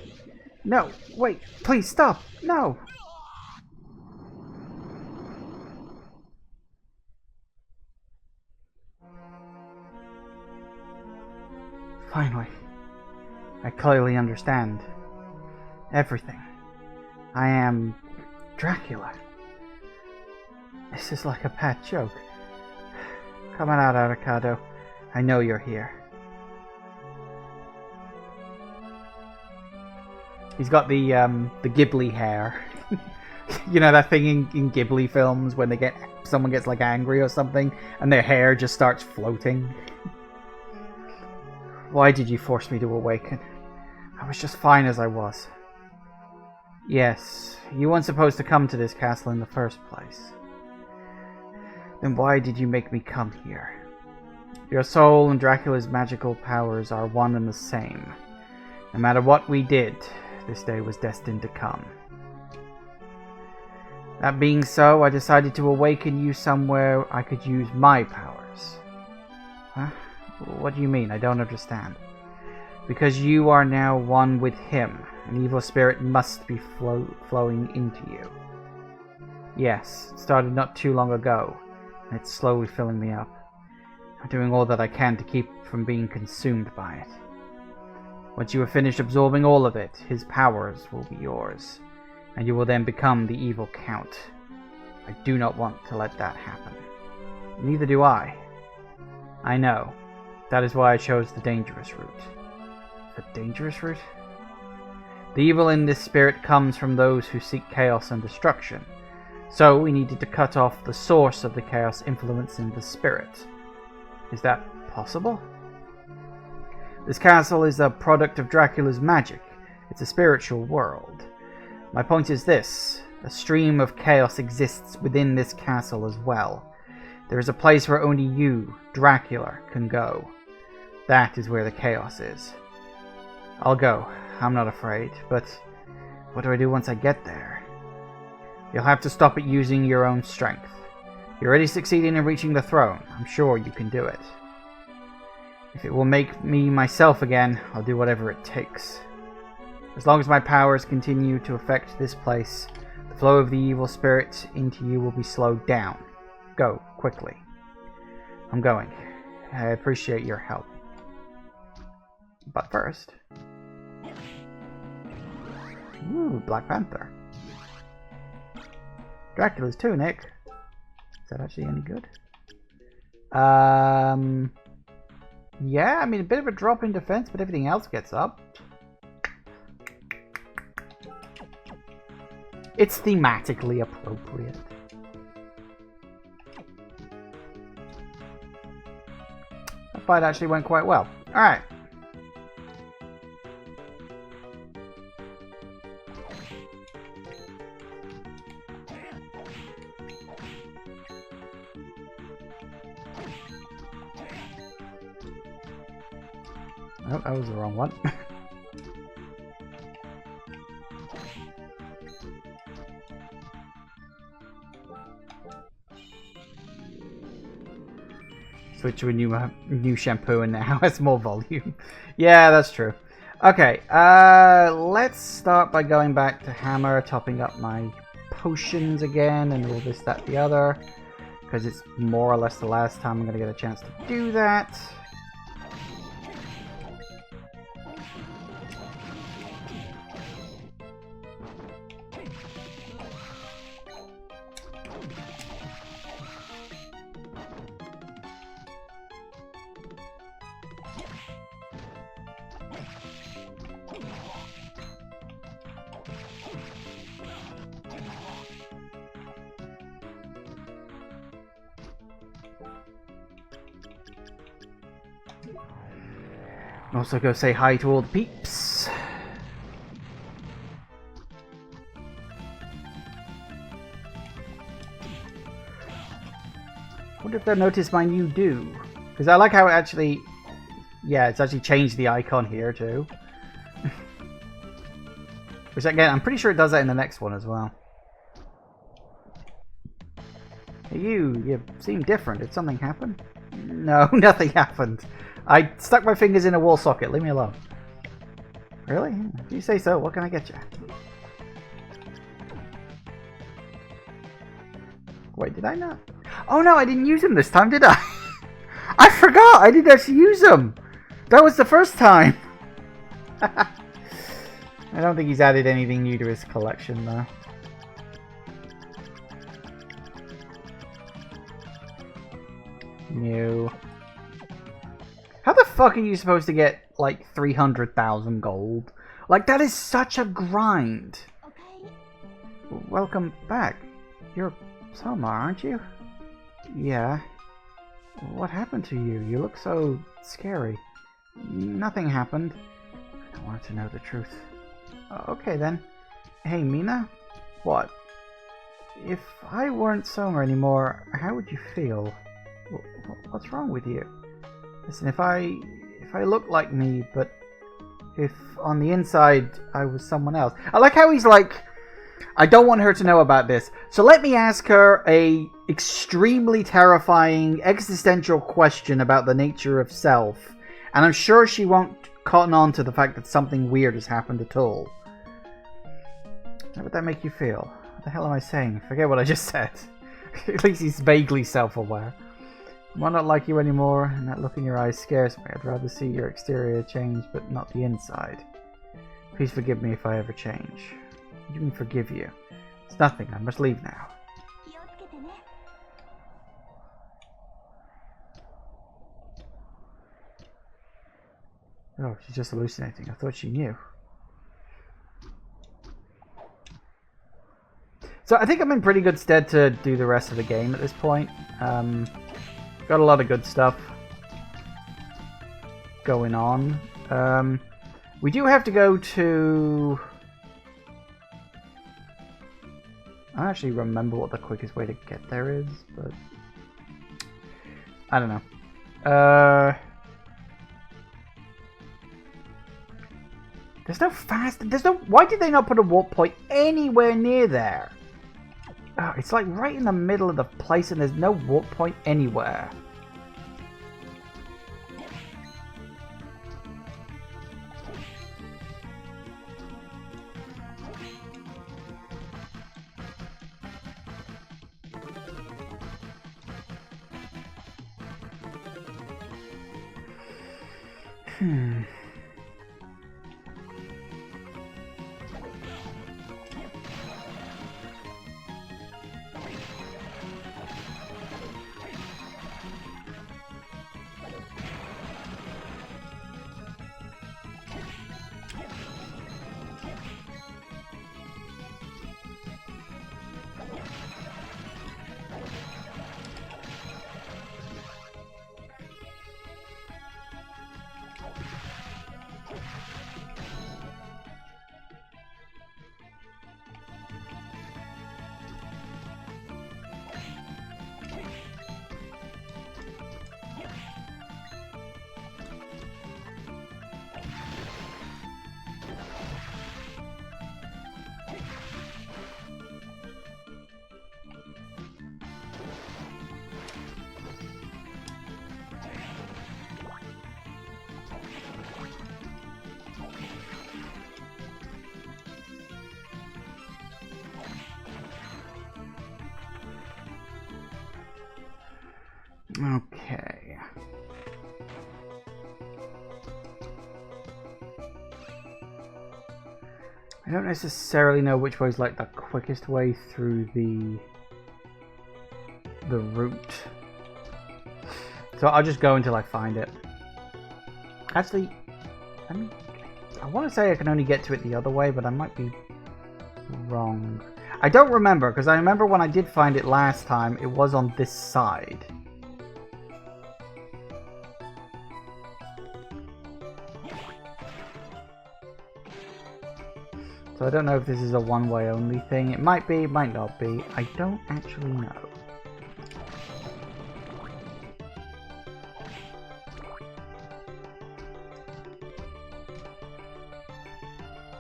No, wait, please stop. No. Finally, I clearly understand everything. I am Dracula. This is like a bad joke. Come on out, Avocado. I know you're here. He's got the Ghibli hair. You know that thing in Ghibli films when someone gets like angry or something and their hair just starts floating. Why did you force me to awaken? I was just fine as I was. Yes, you weren't supposed to come to this castle in the first place. Then why did you make me come here? Your soul and Dracula's magical powers are one and the same. No matter what we did, this day was destined to come. That being so, I decided to awaken you somewhere I could use my powers. Huh? What do you mean? I don't understand. Because you are now one with him. An evil spirit must be flowing into you. Yes, it started not too long ago, and it's slowly filling me up. I'm doing all that I can to keep from being consumed by it. Once you have finished absorbing all of it, his powers will be yours, and you will then become the evil Count. I do not want to let that happen. Neither do I. I know. That is why I chose the dangerous route. The dangerous route? The evil in this spirit comes from those who seek chaos and destruction. So we needed to cut off the source of the chaos influencing the spirit. Is that possible? This castle is a product of Dracula's magic. It's a spiritual world. My point is this. A stream of chaos exists within this castle as well. There is a place where only you, Dracula, can go. That is where the chaos is. I'll go. I'm not afraid, but what do I do once I get there? You'll have to stop it using your own strength. You're already succeeding in reaching the throne. I'm sure you can do it. If it will make me myself again, I'll do whatever it takes. As long as my powers continue to affect this place, the flow of the evil spirit into you will be slowed down. Go, quickly. I'm going. I appreciate your help. But first... Ooh, Black Panther. Dracula's tunic. Is that actually any good? Yeah, I mean, a bit of a drop in defense, but everything else gets up. It's thematically appropriate. That fight actually went quite well. Alright. Oh, that was the wrong one. Switch to a new shampoo and now has more volume. Yeah, that's true. Okay, let's start by going back to Hammer, topping up my potions again, and all this, that, the other. Because it's more or less the last time I'm going to get a chance to do that. Also go say hi to all the peeps. Wonder if they'll notice my new do. Because I like how it actually... Yeah, it's actually changed the icon here too. Which again, I'm pretty sure it does that in the next one as well. Hey, you seem different. Did something happen? No, nothing happened. I stuck my fingers in a wall socket. Leave me alone. Really? If you say so, what can I get you? Wait, did I not? Oh no, I didn't use them this time, did I? I forgot! I didn't actually use them! That was the first time! I don't think he's added anything new to his collection, though. New. How the fuck are you supposed to get, like, 300,000 gold? Like, that is such a grind. Okay. Welcome back. You're Soma, aren't you? Yeah. What happened to you? You look so scary. Nothing happened. I wanted to know the truth. Okay, then. Hey, Mina? What? If I weren't Soma anymore, how would you feel? What's wrong with you? Listen, if I look like me, but if on the inside I was someone else. I like how he's like, I don't want her to know about this. So let me ask her a extremely terrifying existential question about the nature of self. And I'm sure she won't cotton on to the fact that something weird has happened at all. How would that make you feel? What the hell am I saying? Forget what I just said. At least he's vaguely self-aware. I not like you anymore, and that look in your eyes scares me. I'd rather see your exterior change, but not the inside. Please forgive me if I ever change. What do you mean forgive you? It's nothing. I must leave now. Oh, she's just hallucinating. I thought she knew. So I think I'm in pretty good stead to do the rest of the game at this point. Got a lot of good stuff going on. We do have to go to... I don't actually remember what the quickest way to get there is, but... I don't know. There's no fast... There's no... Why did they not put a warp point anywhere near there? Oh, it's like right in the middle of the place and there's no warp point anywhere. Okay. I don't necessarily know which way is like the quickest way through the route. So I'll just go until I find it. Actually, I want to say I can only get to it the other way, but I might be wrong. I don't remember, because I remember when I did find it last time, it was on this side. So I don't know if this is a one-way only thing. It might be, it might not be. I don't actually know.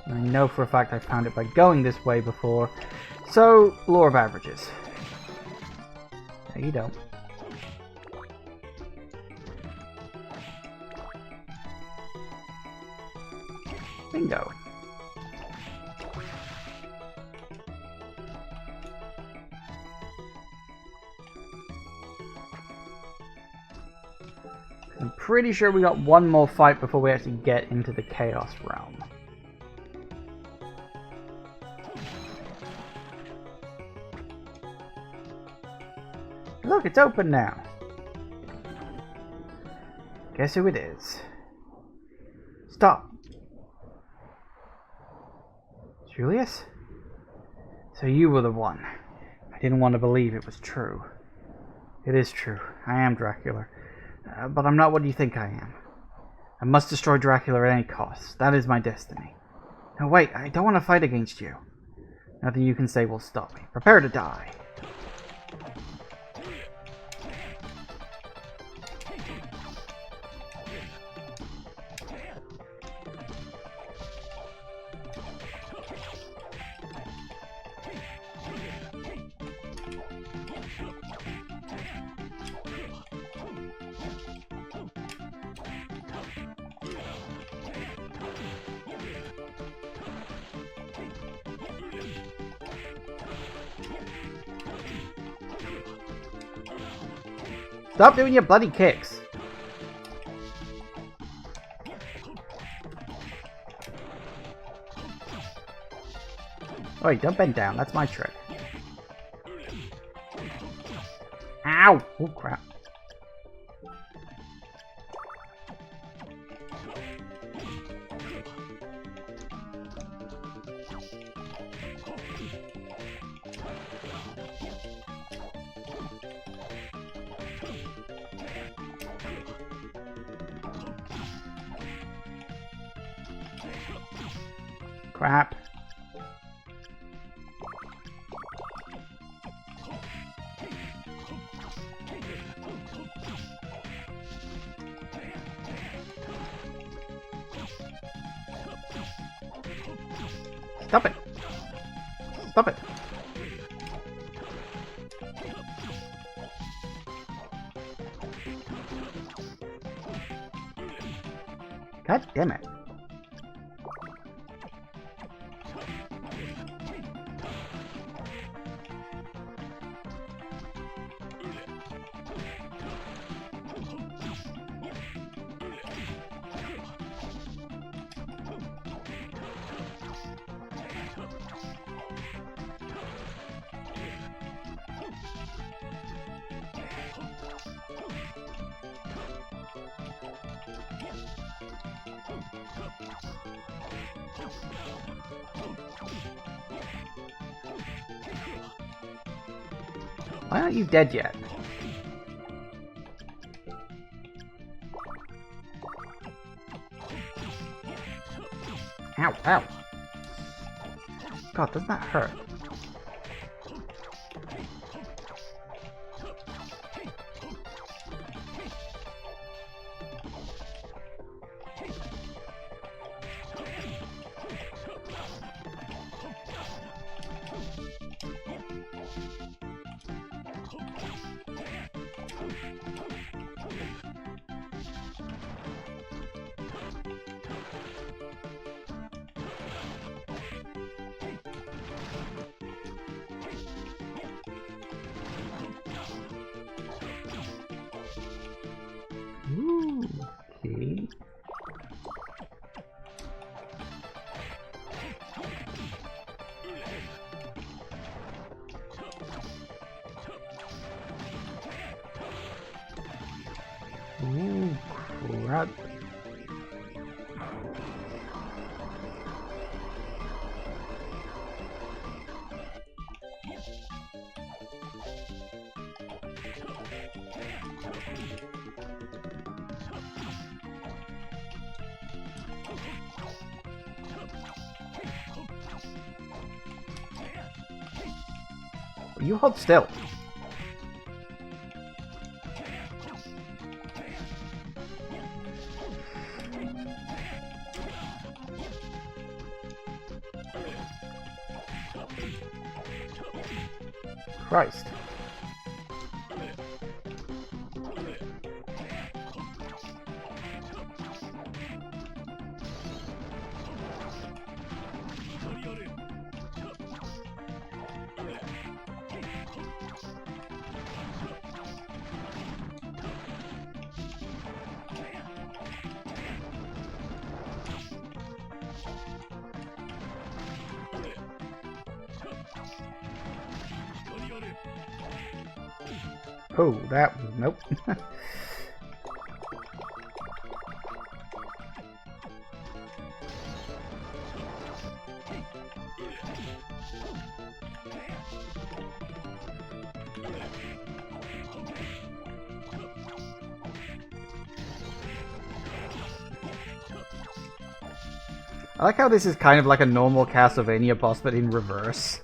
I know for a fact I found it by going this way before. So, law of averages. No, you don't. Bingo. I'm pretty sure we got one more fight before we actually get into the Chaos Realm. Look, it's open now. Guess who it is? Stop. Julius? So you were the one. I didn't want to believe it was true. It is true. I am Dracula. But I'm not what you think I am. I must destroy Dracula at any cost. That is my destiny. No, wait. I don't want to fight against you. Nothing you can say will stop me. Prepare to die. Stop doing your bloody kicks. Oi, don't bend down. That's my trick. Ow! Oh, crap. Crap. Stop it! Stop it! God damn it. Why aren't you dead yet? Ow, ow. God, doesn't that hurt? Ooh, okay. Ooh, crap. You hold still. Christ. Oh, that was... nope. I like how this is kind of like a normal Castlevania boss, but in reverse.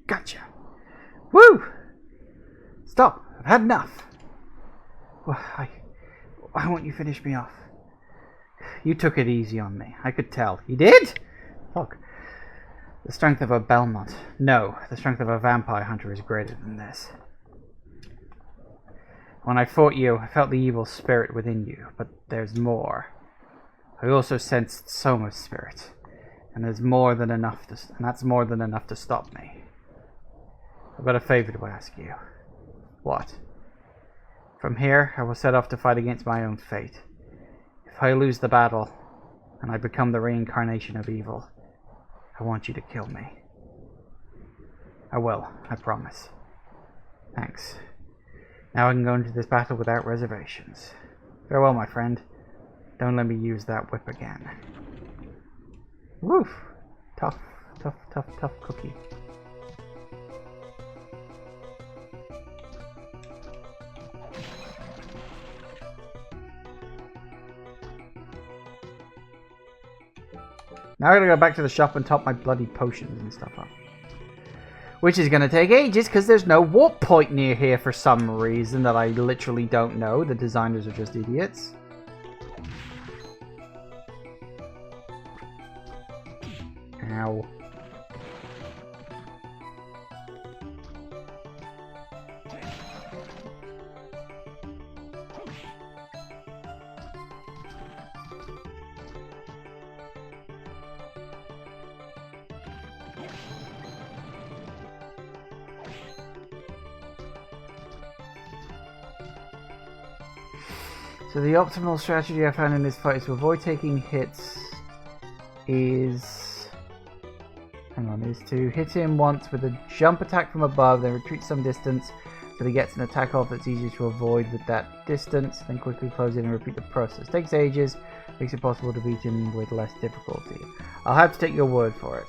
Gotcha. Woo! Stop. I've had enough. Why won't you finish me off? You took it easy on me. I could tell. You did? Look. The strength of a Belmont. No, the strength of a vampire hunter is greater than this. When I fought you, I felt the evil spirit within you, but there's more. I also sensed Soma's spirit, and there's more than enough to, and that's more than enough to stop me. I've got a favor to ask you. What? From here, I will set off to fight against my own fate. If I lose the battle, and I become the reincarnation of evil, I want you to kill me. I will, I promise. Thanks. Now I can go into this battle without reservations. Farewell, my friend. Don't let me use that whip again. Woof! Tough, tough, tough, tough cookie. Now I gotta go back to the shop and top my bloody potions and stuff up. Which is gonna take ages because there's no warp point near here for some reason that I literally don't know. The designers are just idiots. Ow. So the optimal strategy I found in this fight is to avoid taking hits is to hit him once with a jump attack from above, then retreat some distance so he gets an attack off that's easier to avoid with that distance, then quickly close in and repeat the process. Takes ages, makes it possible to beat him with less difficulty. I'll have to take your word for it.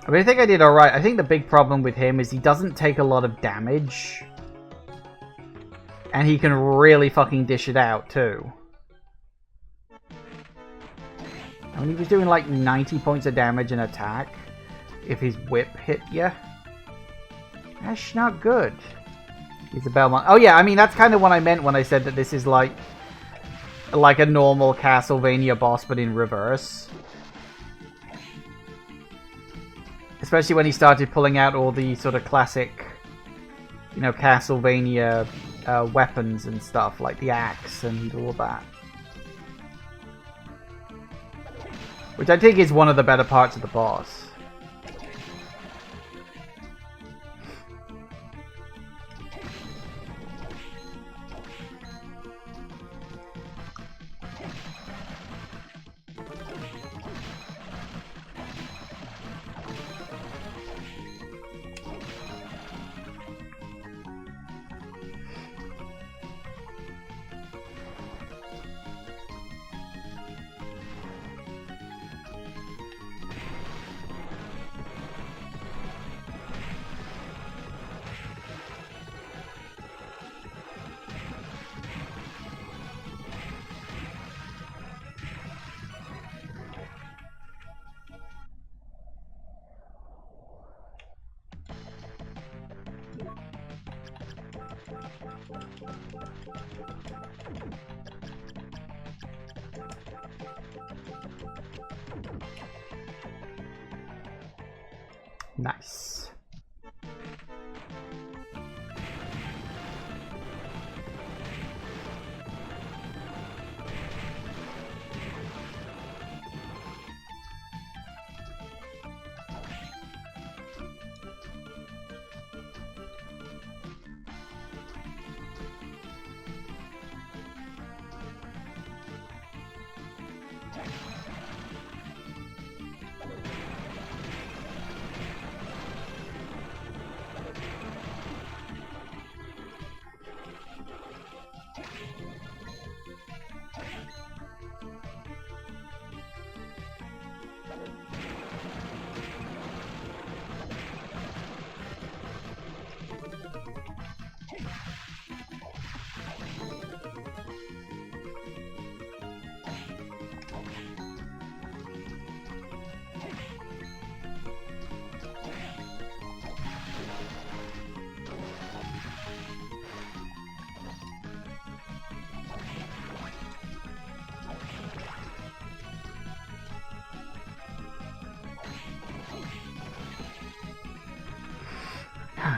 I mean, I think I did alright. I think the big problem with him is he doesn't take a lot of damage. And he can really fucking dish it out, too. I mean, he was doing like 90 points of damage and attack if his whip hit you. That's not good. He's a Belmont. Oh yeah, I mean, that's kind of what I meant when I said that this is like a normal Castlevania boss, but in reverse. Especially when he started pulling out all the sort of classic, you know, Castlevania weapons and stuff, like the axe and all that. Which I think is one of the better parts of the boss. Nice.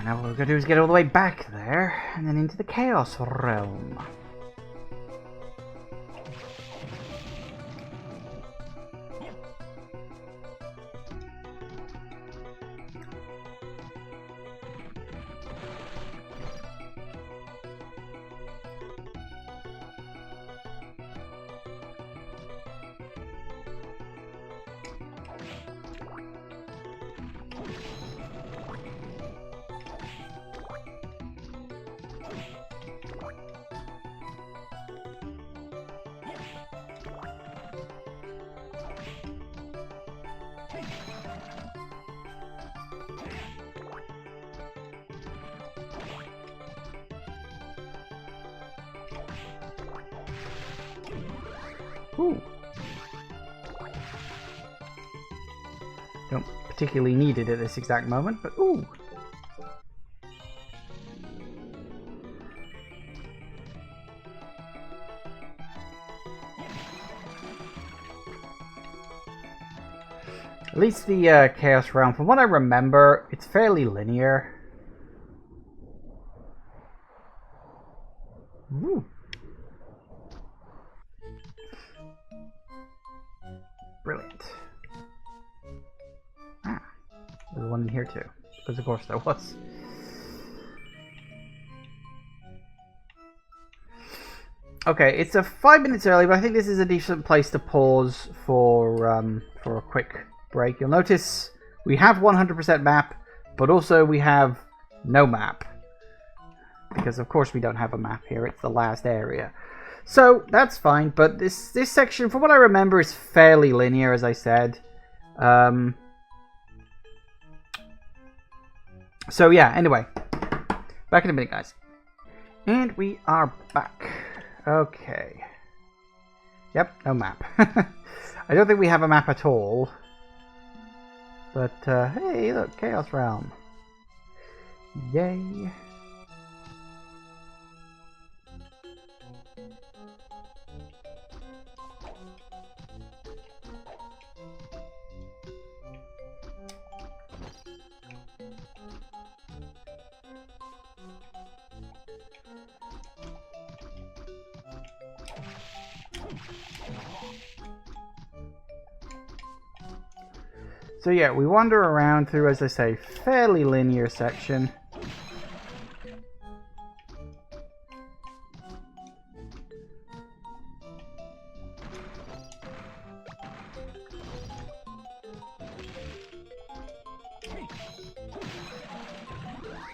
Now what we're going to do is get all the way back there, and then into the Chaos Realm. Ooh. Don't particularly need it at this exact moment, but ooh. At least the Chaos Realm, from what I remember, it's fairly linear. Ooh. Brilliant. Ah, there's one in here too, because of course there was. Okay, it's 5 minutes early, but I think this is a decent place to pause for a quick break. You'll notice we have 100% map, but also we have no map. Because of course we don't have a map here, it's the last area. So that's fine, but this section, from what I remember, is fairly linear, as I said. So yeah, anyway. Back in a minute, guys. And we are back. Okay. Yep, no map. I don't think we have a map at all. But, hey, look, Chaos Realm. Yay. So yeah, we wander around through, as I say, fairly linear section.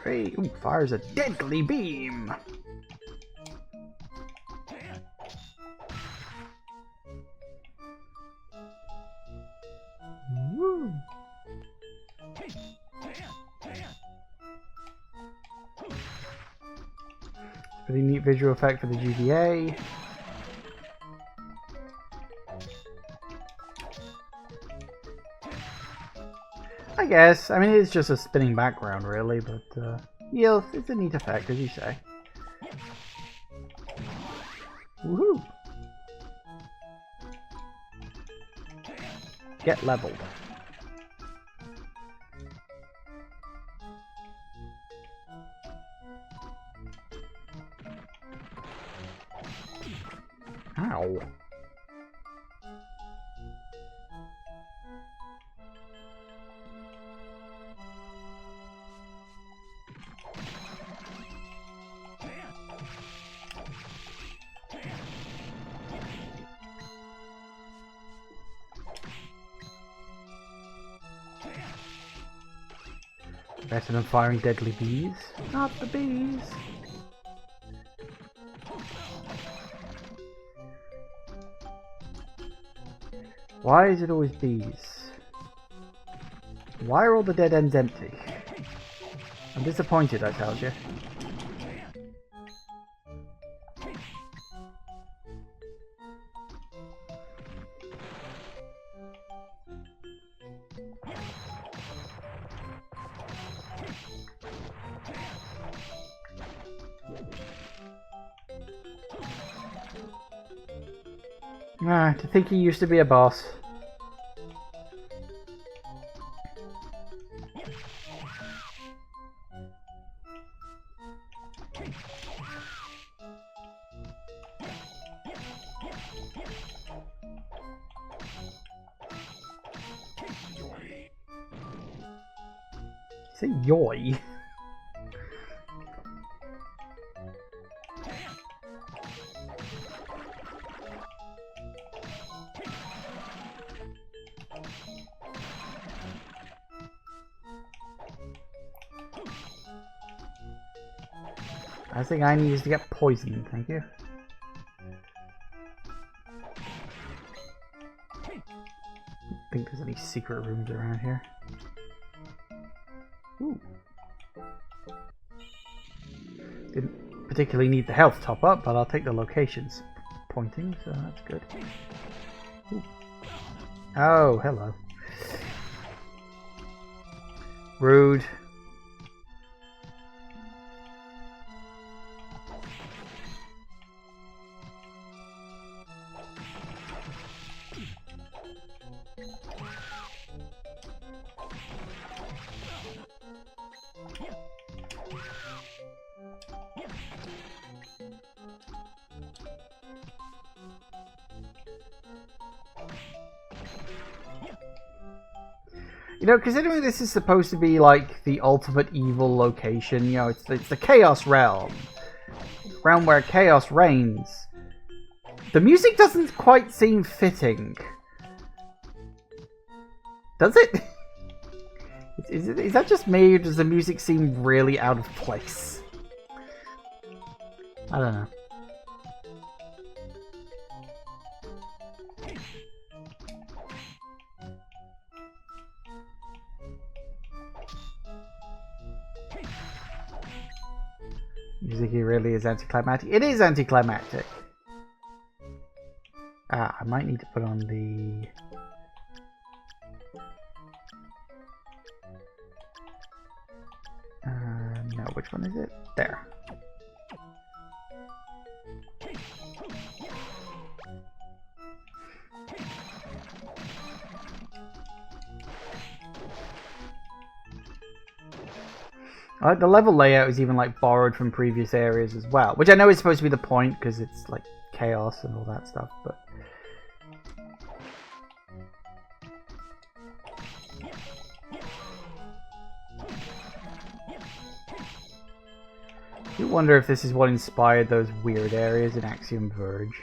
Hey, ooh, fires a deadly beam! Woo. Pretty neat visual effect for the GBA. I guess. I mean, it's just a spinning background, really, but yeah, it's a neat effect, as you say. Woohoo! Get leveled. Ow. Better than firing deadly bees. Not the bees. Why is it always bees? Why are all the dead ends empty? I'm disappointed, I tell you. Ah, to think he used to be a boss. Say yoy. I think I need to get poisoned, thank you. I don't think there's any secret rooms around here. Ooh. Didn't particularly need the health top up, but I'll take the locations pointing, so that's good. Ooh. Oh, hello. Rude. You know, considering this is supposed to be like the ultimate evil location, you know, it's the Chaos Realm. Realm where chaos reigns. The music doesn't quite seem fitting. Does it? Is that just me, or does the music seem really out of place? I don't know. Music here really is anticlimactic. It is anticlimactic. Ah, I might need to put on the... no, which one is it? There. The level layout is even like borrowed from previous areas as well, which I know is supposed to be the point because it's like chaos and all that stuff, but I do wonder if this is what inspired those weird areas in Axiom Verge.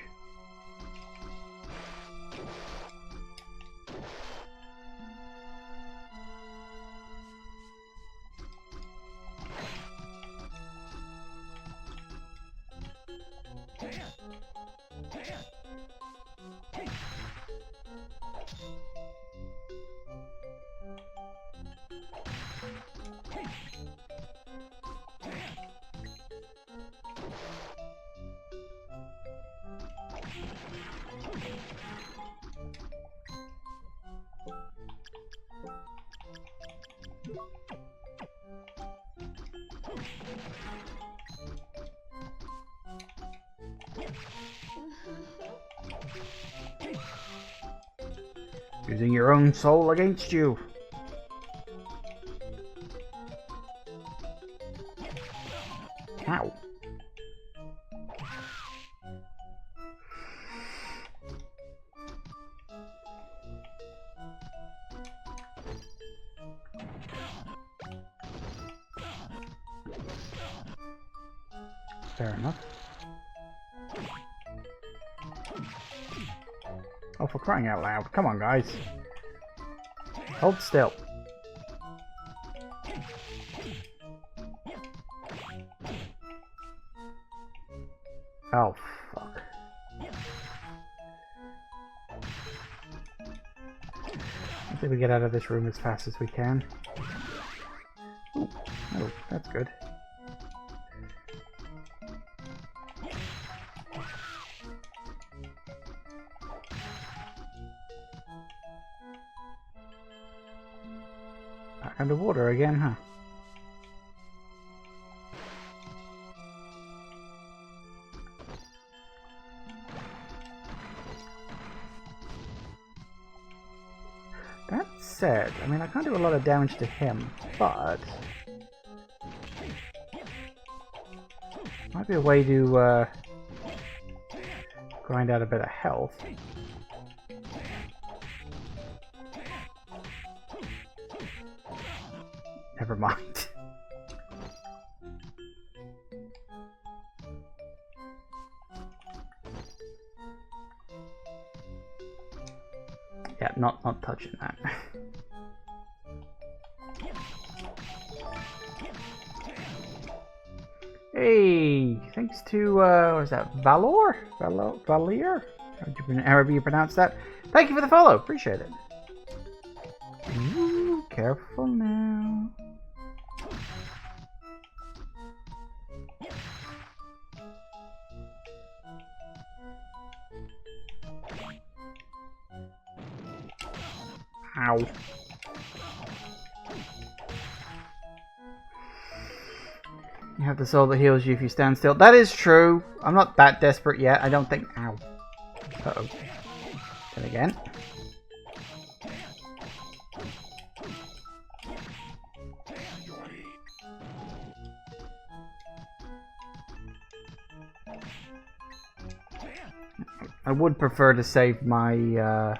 Using your own soul against you. Ow. Fair enough. Oh, for crying out loud. Come on, guys. Hold still. Oh, fuck. I think we get out of this room as fast as we can. Ooh. Oh, that's good. Back underwater again, huh? That said, I mean, I can't do a lot of damage to him, but might be a way to grind out a bit of health. Never mind. Yeah, not touching that. Hey, thanks to what is that, Valier? However you pronounce that. Thank you for the follow. Appreciate it. Ooh, careful now. Ow. You have the soul that heals you if you stand still. That is true. I'm not that desperate yet. I don't think... Ow. Uh-oh. Then again. I would prefer to save my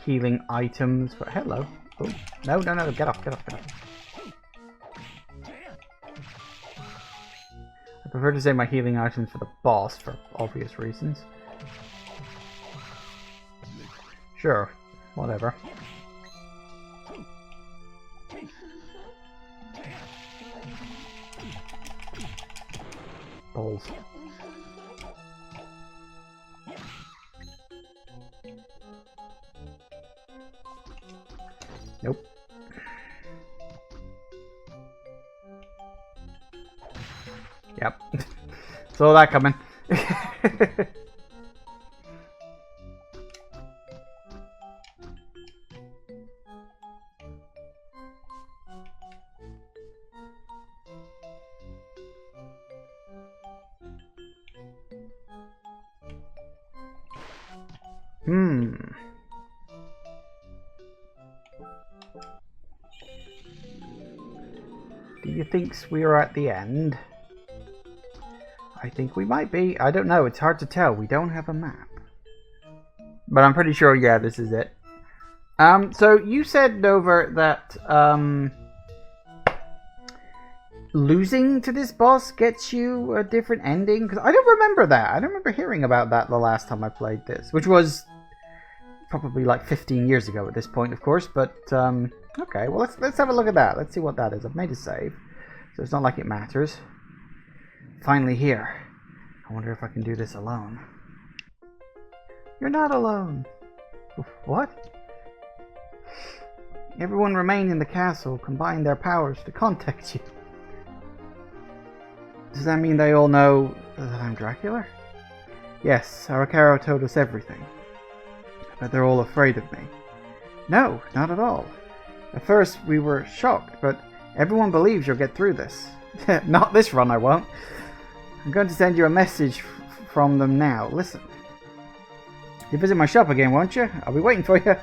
healing items, but hello. Oh, no, no, no, get off, get off, get off. I prefer to save my healing items for the boss for obvious reasons. Sure, whatever. Balls. Nope. Yep. Saw that coming. Do you think we are at the end? I think we might be. I don't know. It's hard to tell. We don't have a map. But I'm pretty sure, yeah, this is it. So you said, Nova, that losing to this boss gets you a different ending? Because I don't remember that. I don't remember hearing about that the last time I played this. Which was probably like 15 years ago at this point, of course. But, okay. Well, let's have a look at that. Let's see what that is. I've made a save. So it's not like it matters. Finally here. I wonder if I can do this alone. You're not alone. What? Everyone remain in the castle, combine their powers to contact you. Does that mean they all know that I'm Dracula? Yes, Aracaro told us everything. But they're all afraid of me. No, not at all. At first we were shocked, but everyone believes you'll get through this. Not this run, I won't. I'm going to send you a message from them now. Listen. You visit my shop again, won't you? I'll be waiting for you.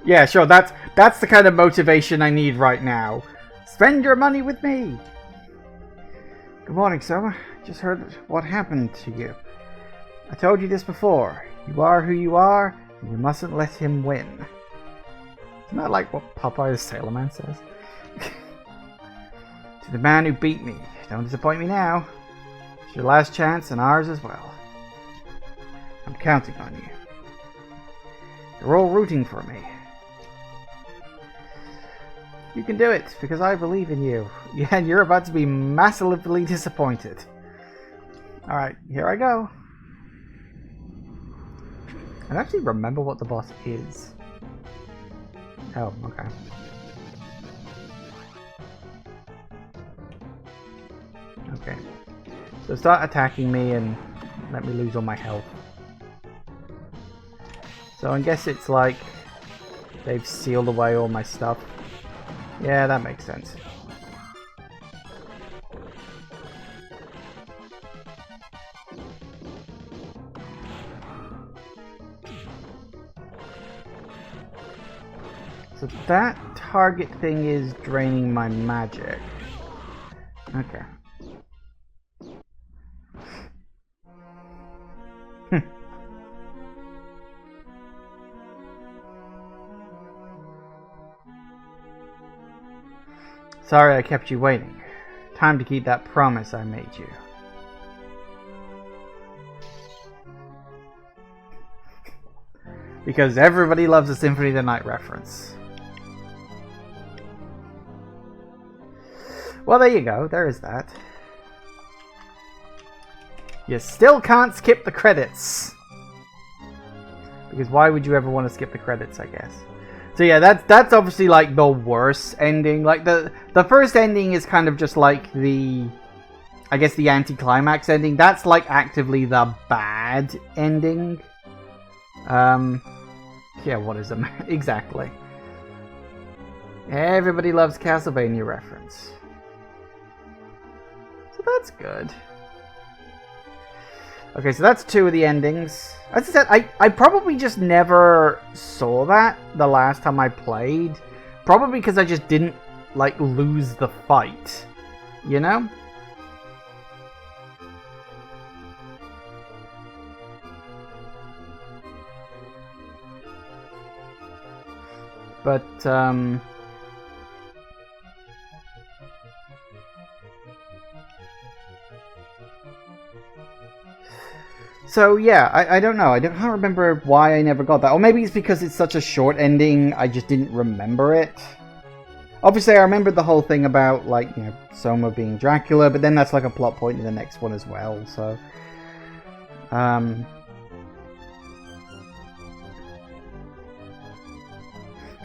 Yeah, sure. That's the kind of motivation I need right now. Spend your money with me. Good morning, Soma. Just heard what happened to you. I told you this before. You are who you are, and you mustn't let him win. Isn't that like what Popeye's Sailor Man says? To the man who beat me. Don't disappoint me now. It's your last chance and ours as well. I'm counting on you. You're all rooting for me. You can do it, because I believe in you. Yeah, and you're about to be massively disappointed. Alright, here I go. I don't actually remember what the boss is. Oh, okay. Okay. So start attacking me and let me lose all my health. So I guess it's like they've sealed away all my stuff. Yeah, that makes sense. So that target thing is draining my magic. Okay. Sorry I kept you waiting. Time to keep that promise I made you. Because everybody loves a Symphony of the Night reference. Well, there you go. There is that. You still can't skip the credits. Because why would you ever want to skip the credits, I guess? So yeah, that's obviously like the worst ending. Like the first ending is kind of just like the, I guess, the anti-climax ending. That's like actively the bad ending. Because Yeah, what is a exactly. Everybody loves Castlevania reference. So that's good. Okay, so that's 2 of the endings. As I said, I probably just never saw that the last time I played. Probably because I just didn't, like, lose the fight. You know? But, so, yeah, I don't know. I can't remember why I never got that. Or maybe it's because it's such a short ending, I just didn't remember it. Obviously, I remembered the whole thing about, like, you know, Soma being Dracula, but then that's like a plot point in the next one as well, so...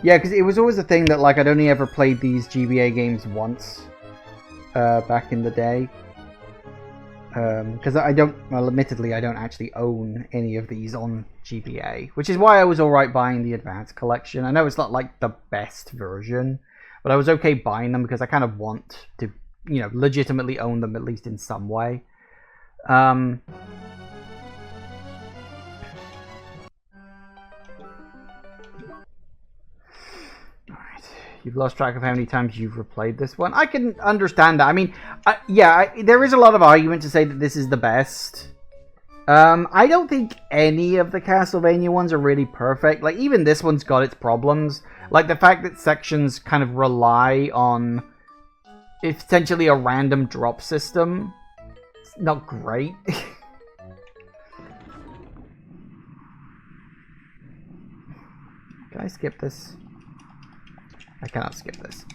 Yeah, because it was always a thing that, like, I'd only ever played these GBA games once, back in the day. Because I don't, well, admittedly, I don't actually own any of these on GBA, which is why I was alright buying the Advanced Collection. I know it's not, like, the best version, but I was okay buying them because I kind of want to, you know, legitimately own them, at least in some way. Alright. You've lost track of how many times you've replayed this one. I can understand that. I mean, there is a lot of argument to say that this is the best. I don't think any of the Castlevania ones are really perfect. Like, even this one's got its problems. Like, the fact that sections kind of rely on essentially a random drop system. It's not great. Can I skip this? I cannot skip this.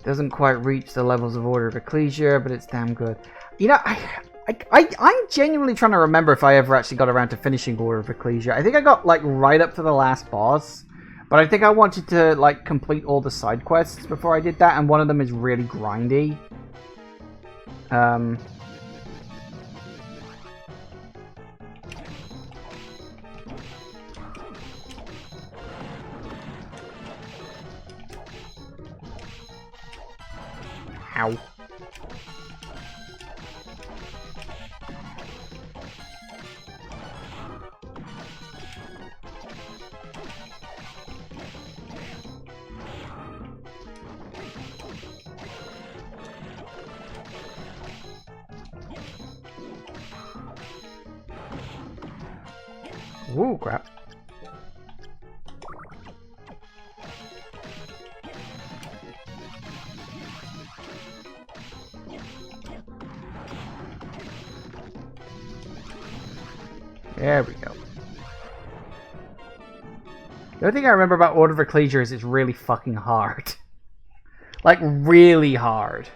Doesn't quite reach the levels of Order of Ecclesia, but it's damn good. You know, I'm genuinely trying to remember if I ever actually got around to finishing Order of Ecclesia. I think I got, like, right up to the last boss. But I think I wanted to, like, complete all the side quests before I did that, and one of them is really grindy. Ow. Ooh, crap. There we go. The only thing I remember about Order of Ecclesia is it's really fucking hard. Like, really hard.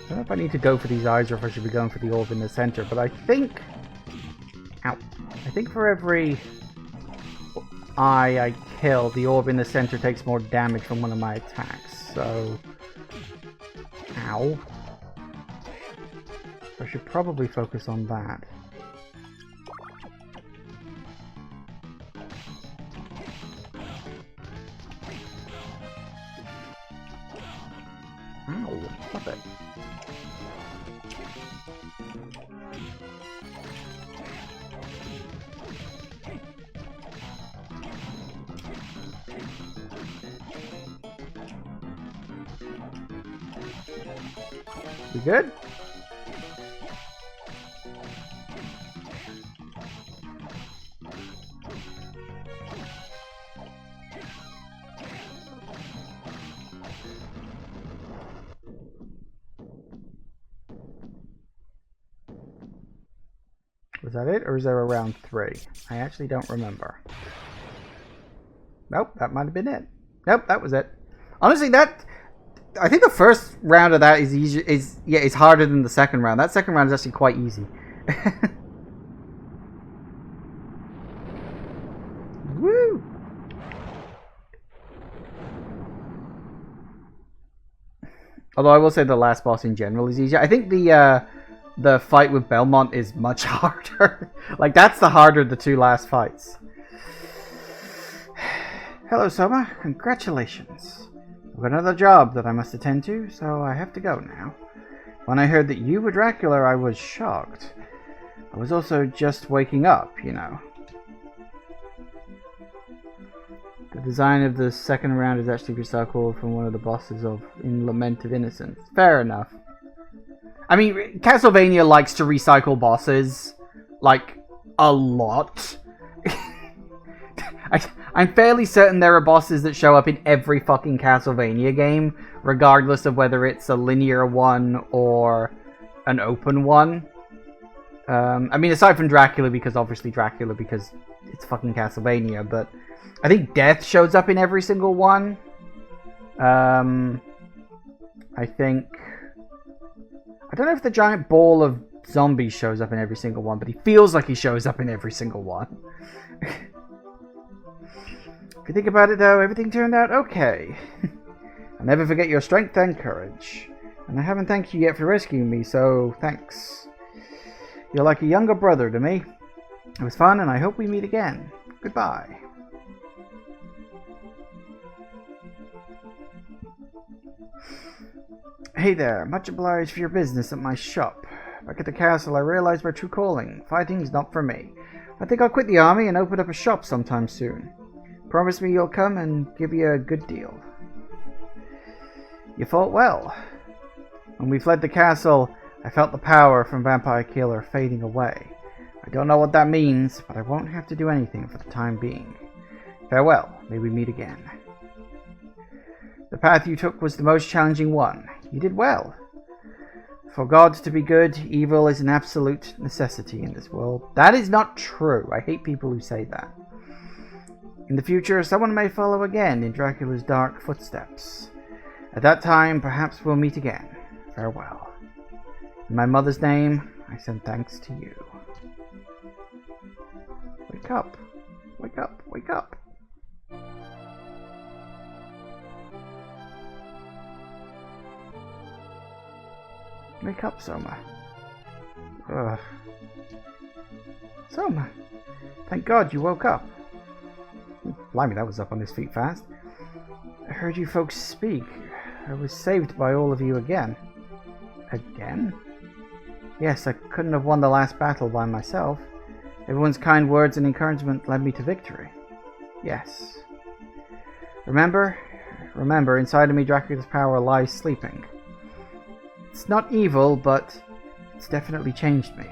I don't know if I need to go for these eyes or if I should be going for the orb in the center, but I think... Ow. I think for every eye I kill, the orb in the center takes more damage from one of my attacks, so... Ow. I should probably focus on that. Ow, stop it. We good? Was that it, or is there a round 3? I actually don't remember. Nope, that might have been it. Nope, that was it. Honestly, I think the first round of that is easy. It's harder than the second round. That second round is actually quite easy. Woo! Although I will say the last boss in general is easier. I think the fight with Belmont is much harder. Like, that's the harder of the two last fights. Hello, Soma. Congratulations. I've got another job that I must attend to, so I have to go now. When I heard that you were Dracula, I was shocked. I was also just waking up, you know. The design of the second round is actually recycled from one of the bosses in Lament of Innocence. Fair enough. I mean, Castlevania likes to recycle bosses, like, a lot. I'm fairly certain there are bosses that show up in every fucking Castlevania game, regardless of whether it's a linear one or an open one. I mean, aside from Dracula, because it's fucking Castlevania, but I think Death shows up in every single one. I don't know if the giant ball of zombies shows up in every single one, but he feels like he shows up in every single one. If you think about it, though, everything turned out okay. I'll never forget your strength and courage. And I haven't thanked you yet for rescuing me, so thanks. You're like a younger brother to me. It was fun, and I hope we meet again. Goodbye. Hey there, much obliged for your business at my shop. Back at the castle, I realized my true calling. Fighting's not for me. I think I'll quit the army and open up a shop sometime soon. Promise me you'll come and give you a good deal. You fought well. When we fled the castle, I felt the power from Vampire Killer fading away. I don't know what that means, but I won't have to do anything for the time being. Farewell, may we meet again. The path you took was the most challenging one. You did well. For God to be good, evil is an absolute necessity in this world. That is not true. I hate people who say that. In the future, someone may follow again in Dracula's dark footsteps. At that time, perhaps we'll meet again. Farewell. In my mother's name, I send thanks to you. Wake up. Wake up. Wake up. Wake up, Soma. Ugh. Soma. Thank God you woke up. Blimey, that was up on his feet fast. I heard you folks speak. I was saved by all of you again. Again? Yes, I couldn't have won the last battle by myself. Everyone's kind words and encouragement led me to victory. Yes. Remember, inside of me Dracula's power lies sleeping. It's not evil, but it's definitely changed me.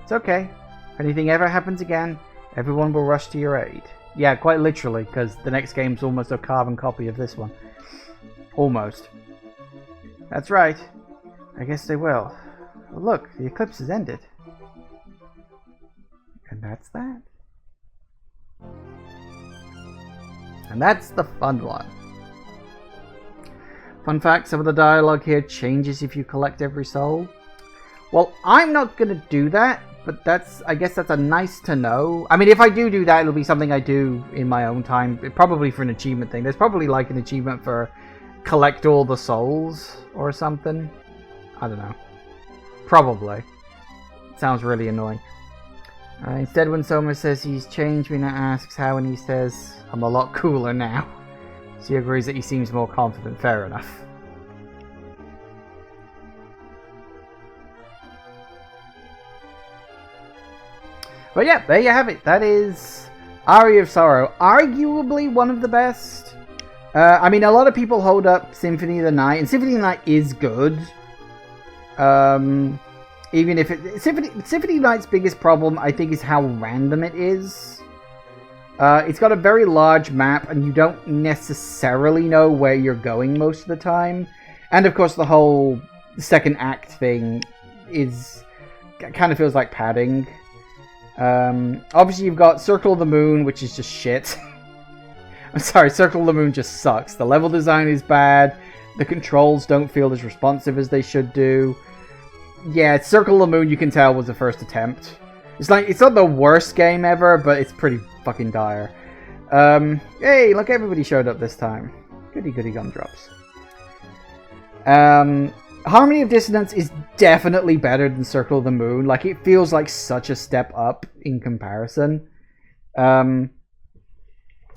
It's okay. If anything ever happens again, everyone will rush to your aid. Yeah, quite literally, because the next game's almost a carbon copy of this one. Almost. That's right. I guess they will. Oh, look, the eclipse has ended. And that's that. And that's the fun one. Fun fact, some of the dialogue here changes if you collect every soul. Well, I'm not going to do that, but I guess that's a nice to know. I mean, if I do that, it'll be something I do in my own time. Probably for an achievement thing. There's probably like an achievement for collect all the souls or something. I don't know. Probably. It sounds really annoying. Instead, when Soma says he's changed, Mina asks how, and he says, I'm a lot cooler now. She agrees that he seems more confident. Fair enough. But yeah, there you have it. That is Aria of Sorrow. Arguably one of the best. I mean, a lot of people hold up Symphony of the Night, and Symphony of the Night is good. Even if Symphony Knight's biggest problem, I think, is how random it is. It's got a very large map, and you don't necessarily know where you're going most of the time. And of course, the whole second act thing kind of feels like padding. Obviously, you've got Circle of the Moon, which is just shit. I'm sorry, Circle of the Moon just sucks. The level design is bad. The controls don't feel as responsive as they should do. Yeah, Circle of the Moon, you can tell, was the first attempt. It's not the worst game ever, but it's pretty fucking dire. Hey, look, everybody showed up this time. Goody goody gumdrops. Harmony of Dissonance is definitely better than Circle of the Moon. Like, it feels like such a step up in comparison.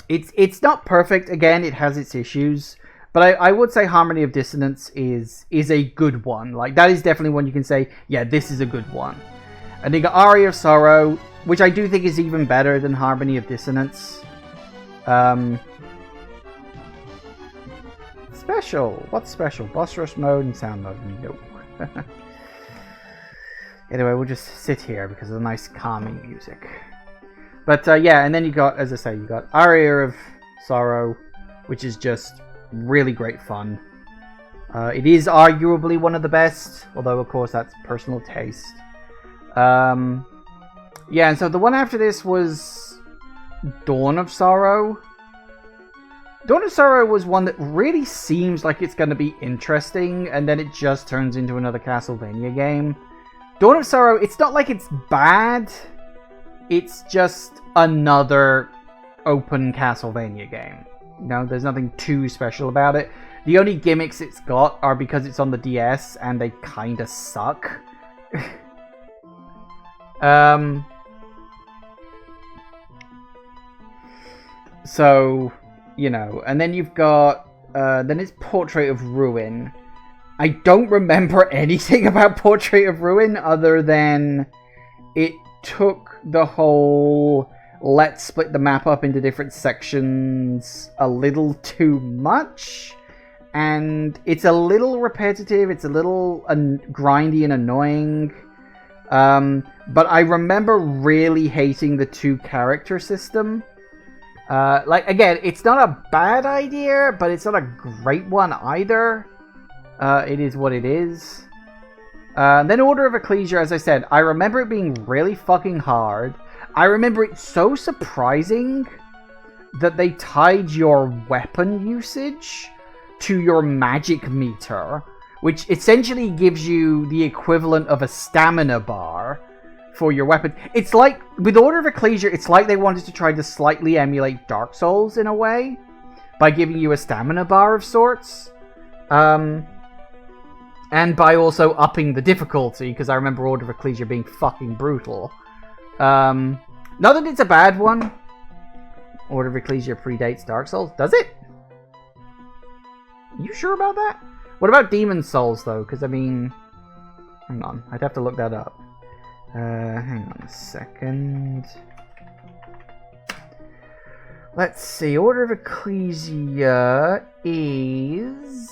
It's not perfect. Again, it has its issues. But I would say Harmony of Dissonance is a good one. Like, that is definitely one you can say, yeah, this is a good one. And you got Aria of Sorrow, which I do think is even better than Harmony of Dissonance. Special. What's special? Boss rush mode and sound mode? Nope. Anyway, we'll just sit here because of the nice calming music. But yeah, and then you got, as I say, you got Aria of Sorrow, which is just really great fun. It is arguably one of the best, although of course that's personal taste. Yeah, and so the one after this was Dawn of Sorrow. Dawn of Sorrow was one that really seems like it's going to be interesting, and then it just turns into another Castlevania game. Dawn of Sorrow, it's not like it's bad, it's just another open Castlevania game. You know, there's nothing too special about it. The only gimmicks it's got are because it's on the DS, and they kinda suck. So, you know, and then you've got, then it's Portrait of Ruin. I don't remember anything about Portrait of Ruin other than it took the whole let's split the map up into different sections a little too much. And it's a little repetitive, it's a little grindy and annoying. But I remember really hating the two character system. Like, again, it's not a bad idea, but it's not a great one either. It is what it is. Then Order of Ecclesia, as I said, I remember it being really fucking hard. I remember it so surprising that they tied your weapon usage to your magic meter, which essentially gives you the equivalent of a stamina bar for your weapon. It's like, with Order of Ecclesia, it's like they wanted to try to slightly emulate Dark Souls in a way, by giving you a stamina bar of sorts. And by also upping the difficulty, because I remember Order of Ecclesia being fucking brutal. Not that it's a bad one. Order of Ecclesia predates Dark Souls. Does it? You sure about that? What about Demon Souls, though? Because, I mean... Hang on. I'd have to look that up. Hang on a second. Let's see. Order of Ecclesia is...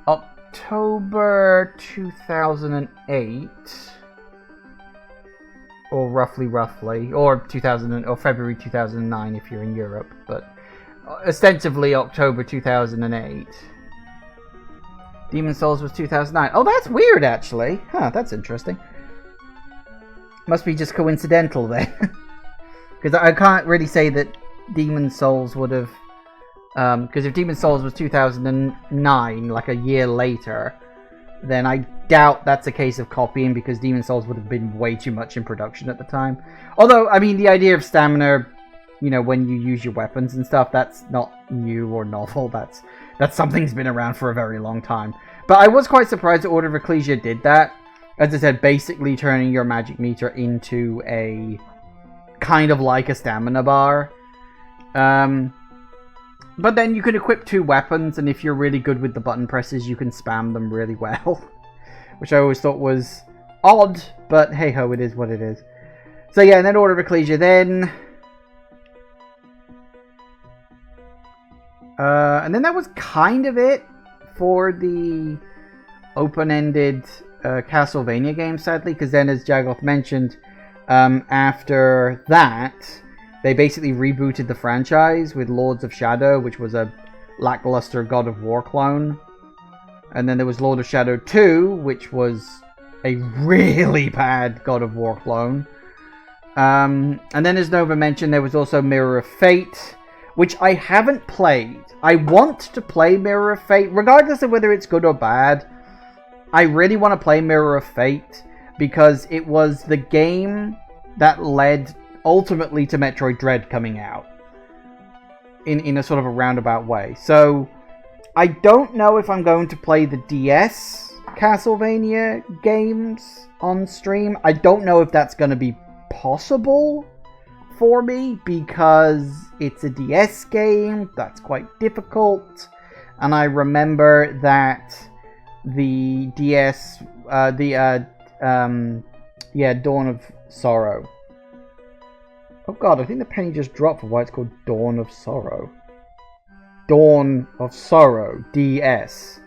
October 2008. Or roughly, or February 2009 if you're in Europe, but ostensibly October 2008. Demon Souls was 2009. Oh, that's weird, actually. Huh, that's interesting. Must be just coincidental then, because I can't really say that Demon Souls would have, because if Demon Souls was 2009, like a year later, then I doubt that's a case of copying, because Demon Souls would have been way too much in production at the time. Although, I mean, the idea of stamina, you know, when you use your weapons and stuff, that's not new or novel. That's something's been around for a very long time. But I was quite surprised that Order of Ecclesia did that. As I said, basically turning your magic meter into a kind of like a stamina bar. But then you can equip two weapons, and if you're really good with the button presses, you can spam them really well. Which I always thought was odd, but hey ho, it is what it is. So yeah, and then Order of Ecclesia then. And then that was kind of it for the open-ended Castlevania game, sadly, because then, as Jagoth mentioned, after that, they basically rebooted the franchise with Lords of Shadow, which was a lackluster God of War clone. And then there was Lord of Shadow 2, which was a really bad God of War clone. And then, as Nova mentioned, there was also Mirror of Fate, which I haven't played. I want to play Mirror of Fate, regardless of whether it's good or bad. I really want to play Mirror of Fate, because it was the game that led ultimately to Metroid Dread coming out. In a sort of a roundabout way. So, I don't know if I'm going to play the DS Castlevania games on stream. I don't know if that's going to be possible for me, because it's a DS game that's quite difficult, and I remember that the DS, Dawn of Sorrow. Oh god, I think the penny just dropped for why it's called Dawn of Sorrow. Dawn of Sorrow, DS.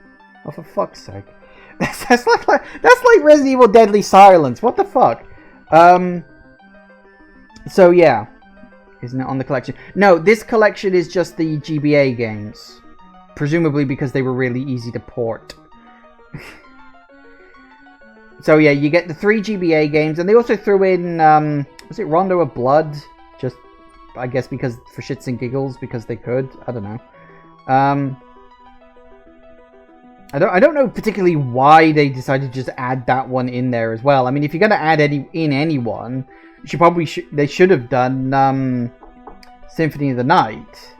Oh, for fuck's sake. That's like Resident Evil Deadly Silence. What the fuck? So yeah. Isn't it on the collection? No, this collection is just the GBA games. Presumably because they were really easy to port. So yeah, you get the 3 GBA games, and they also threw in, was it Rondo of Blood? Just, I guess because, for shits and giggles, because they could. I don't know. I don't know particularly why they decided to just add that one in there as well. I mean, if you're going to add anyone, they should have done, Symphony of the Night.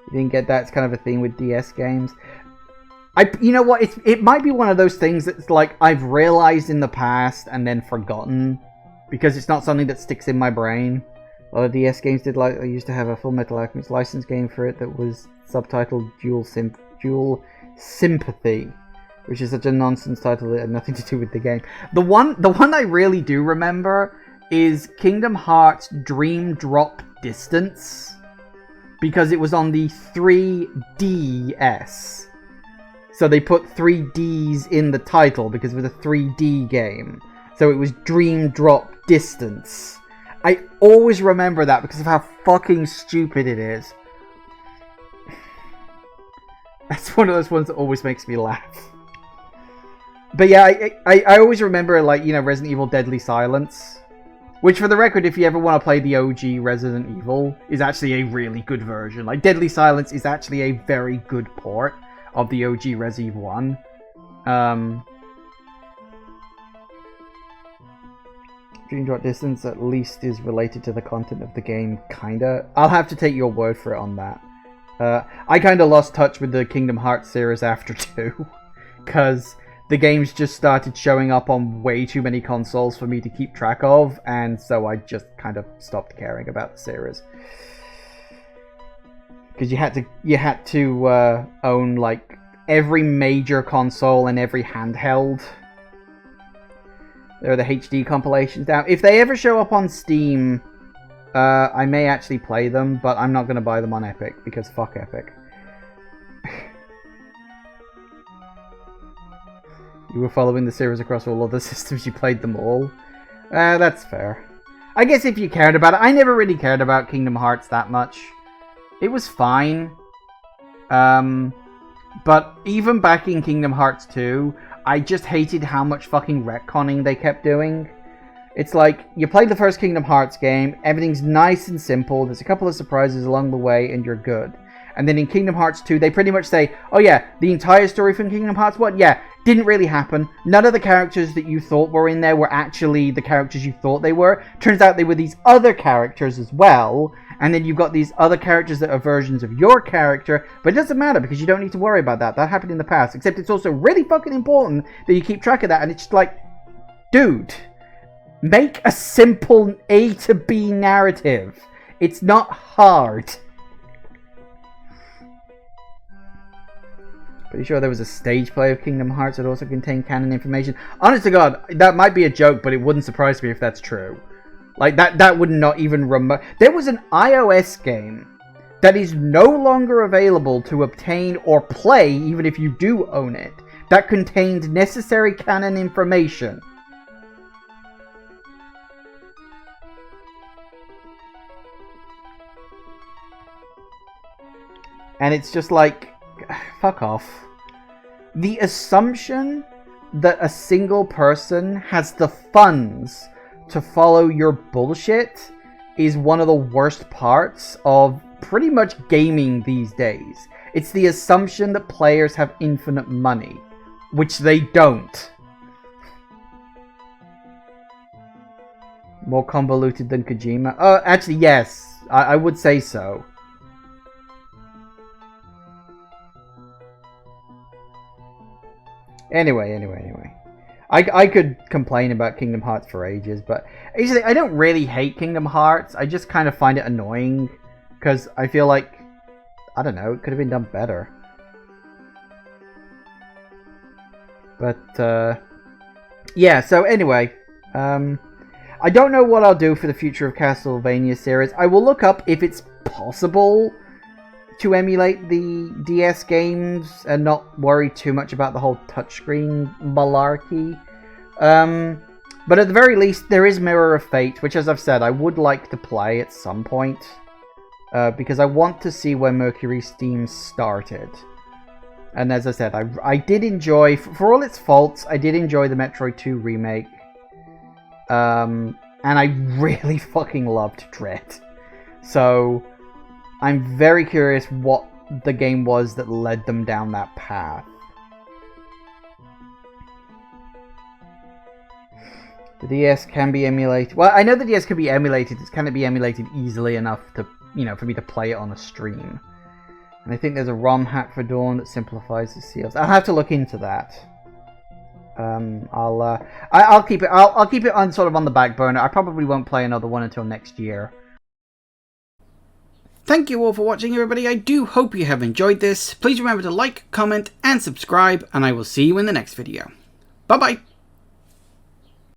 You didn't get that. It's kind of a thing with DS games. You know what? It might be one of those things that's like I've realized in the past and then forgotten, because it's not something that sticks in my brain. A lot of DS games did, like, I used to have a Full Metal Alchemist license game for it that was subtitled Dual Sympathy, which is such a nonsense title that had nothing to do with the game. The one I really do remember is Kingdom Hearts Dream Drop Distance, because it was on the 3DS. So they put 3 Ds in the title because it was a 3D game. So it was Dream Drop Distance. I always remember that because of how fucking stupid it is. That's one of those ones that always makes me laugh. But yeah, I always remember, like, you know, Resident Evil Deadly Silence. Which, for the record, if you ever want to play the OG Resident Evil, is actually a really good version. Like, Deadly Silence is actually a very good port of the OG Resi Evil 1. Dream Drop Distance at least is related to the content of the game, kinda. I'll have to take your word for it on that. I kinda lost touch with the Kingdom Hearts series after 2. Because the games just started showing up on way too many consoles for me to keep track of, and so I just kind of stopped caring about the series. Because you had to own, like, every major console and every handheld. There are the HD compilations now. If they ever show up on Steam, I may actually play them, but I'm not going to buy them on Epic, because fuck Epic. You were following the series across all other systems, you played them all. That's fair. I guess if you cared about it. I never really cared about Kingdom Hearts that much. It was fine. But even back in Kingdom Hearts 2, I just hated how much fucking retconning they kept doing. It's like, you play the first Kingdom Hearts game, everything's nice and simple, there's a couple of surprises along the way, and you're good. And then in Kingdom Hearts 2, they pretty much say, oh yeah, the entire story from Kingdom Hearts 1, yeah, didn't really happen. None of the characters that you thought were in there were actually the characters you thought they were. Turns out they were these other characters as well. And then you've got these other characters that are versions of your character. But it doesn't matter because you don't need to worry about that. That happened in the past. Except it's also really fucking important that you keep track of that. And it's just like, dude, make a simple A to B narrative. It's not hard. Pretty sure there was a stage play of Kingdom Hearts that also contained canon information. Honest to God, that might be a joke, but it wouldn't surprise me if that's true. Like, that would not even remote... There was an iOS game that is no longer available to obtain or play, even if you do own it, that contained necessary canon information. And it's just like, fuck off. The assumption that a single person has the funds to follow your bullshit is one of the worst parts of pretty much gaming these days. It's the assumption that players have infinite money, which they don't. More convoluted than Kojima? Oh, actually, yes. I would say so. Anyway. I could complain about Kingdom Hearts for ages, but actually, I don't really hate Kingdom Hearts. I just kind of find it annoying, because I feel like, I don't know, it could have been done better. But, yeah, so anyway, I don't know what I'll do for the future of Castlevania series. I will look up if it's possible to emulate the DS games and not worry too much about the whole touchscreen malarkey. But at the very least, there is Mirror of Fate, which, as I've said, I would like to play at some point. Because I want to see where Mercury Steam started. And as I said, I did enjoy, for all its faults, I did enjoy the Metroid 2 remake. And I really fucking loved Dread. So I'm very curious what the game was that led them down that path. The DS can be emulated. Well, I know the DS can be emulated. Can it be emulated easily enough to, you know, for me to play it on a stream? And I think there's a ROM hack for Dawn that simplifies the seals. I'll have to look into that. I'll keep it. I'll keep it on sort of on the back burner. I probably won't play another one until next year. Thank you all for watching, everybody. I do hope you have enjoyed this. Please remember to like, comment, and subscribe, and I will see you in the next video. Bye-bye.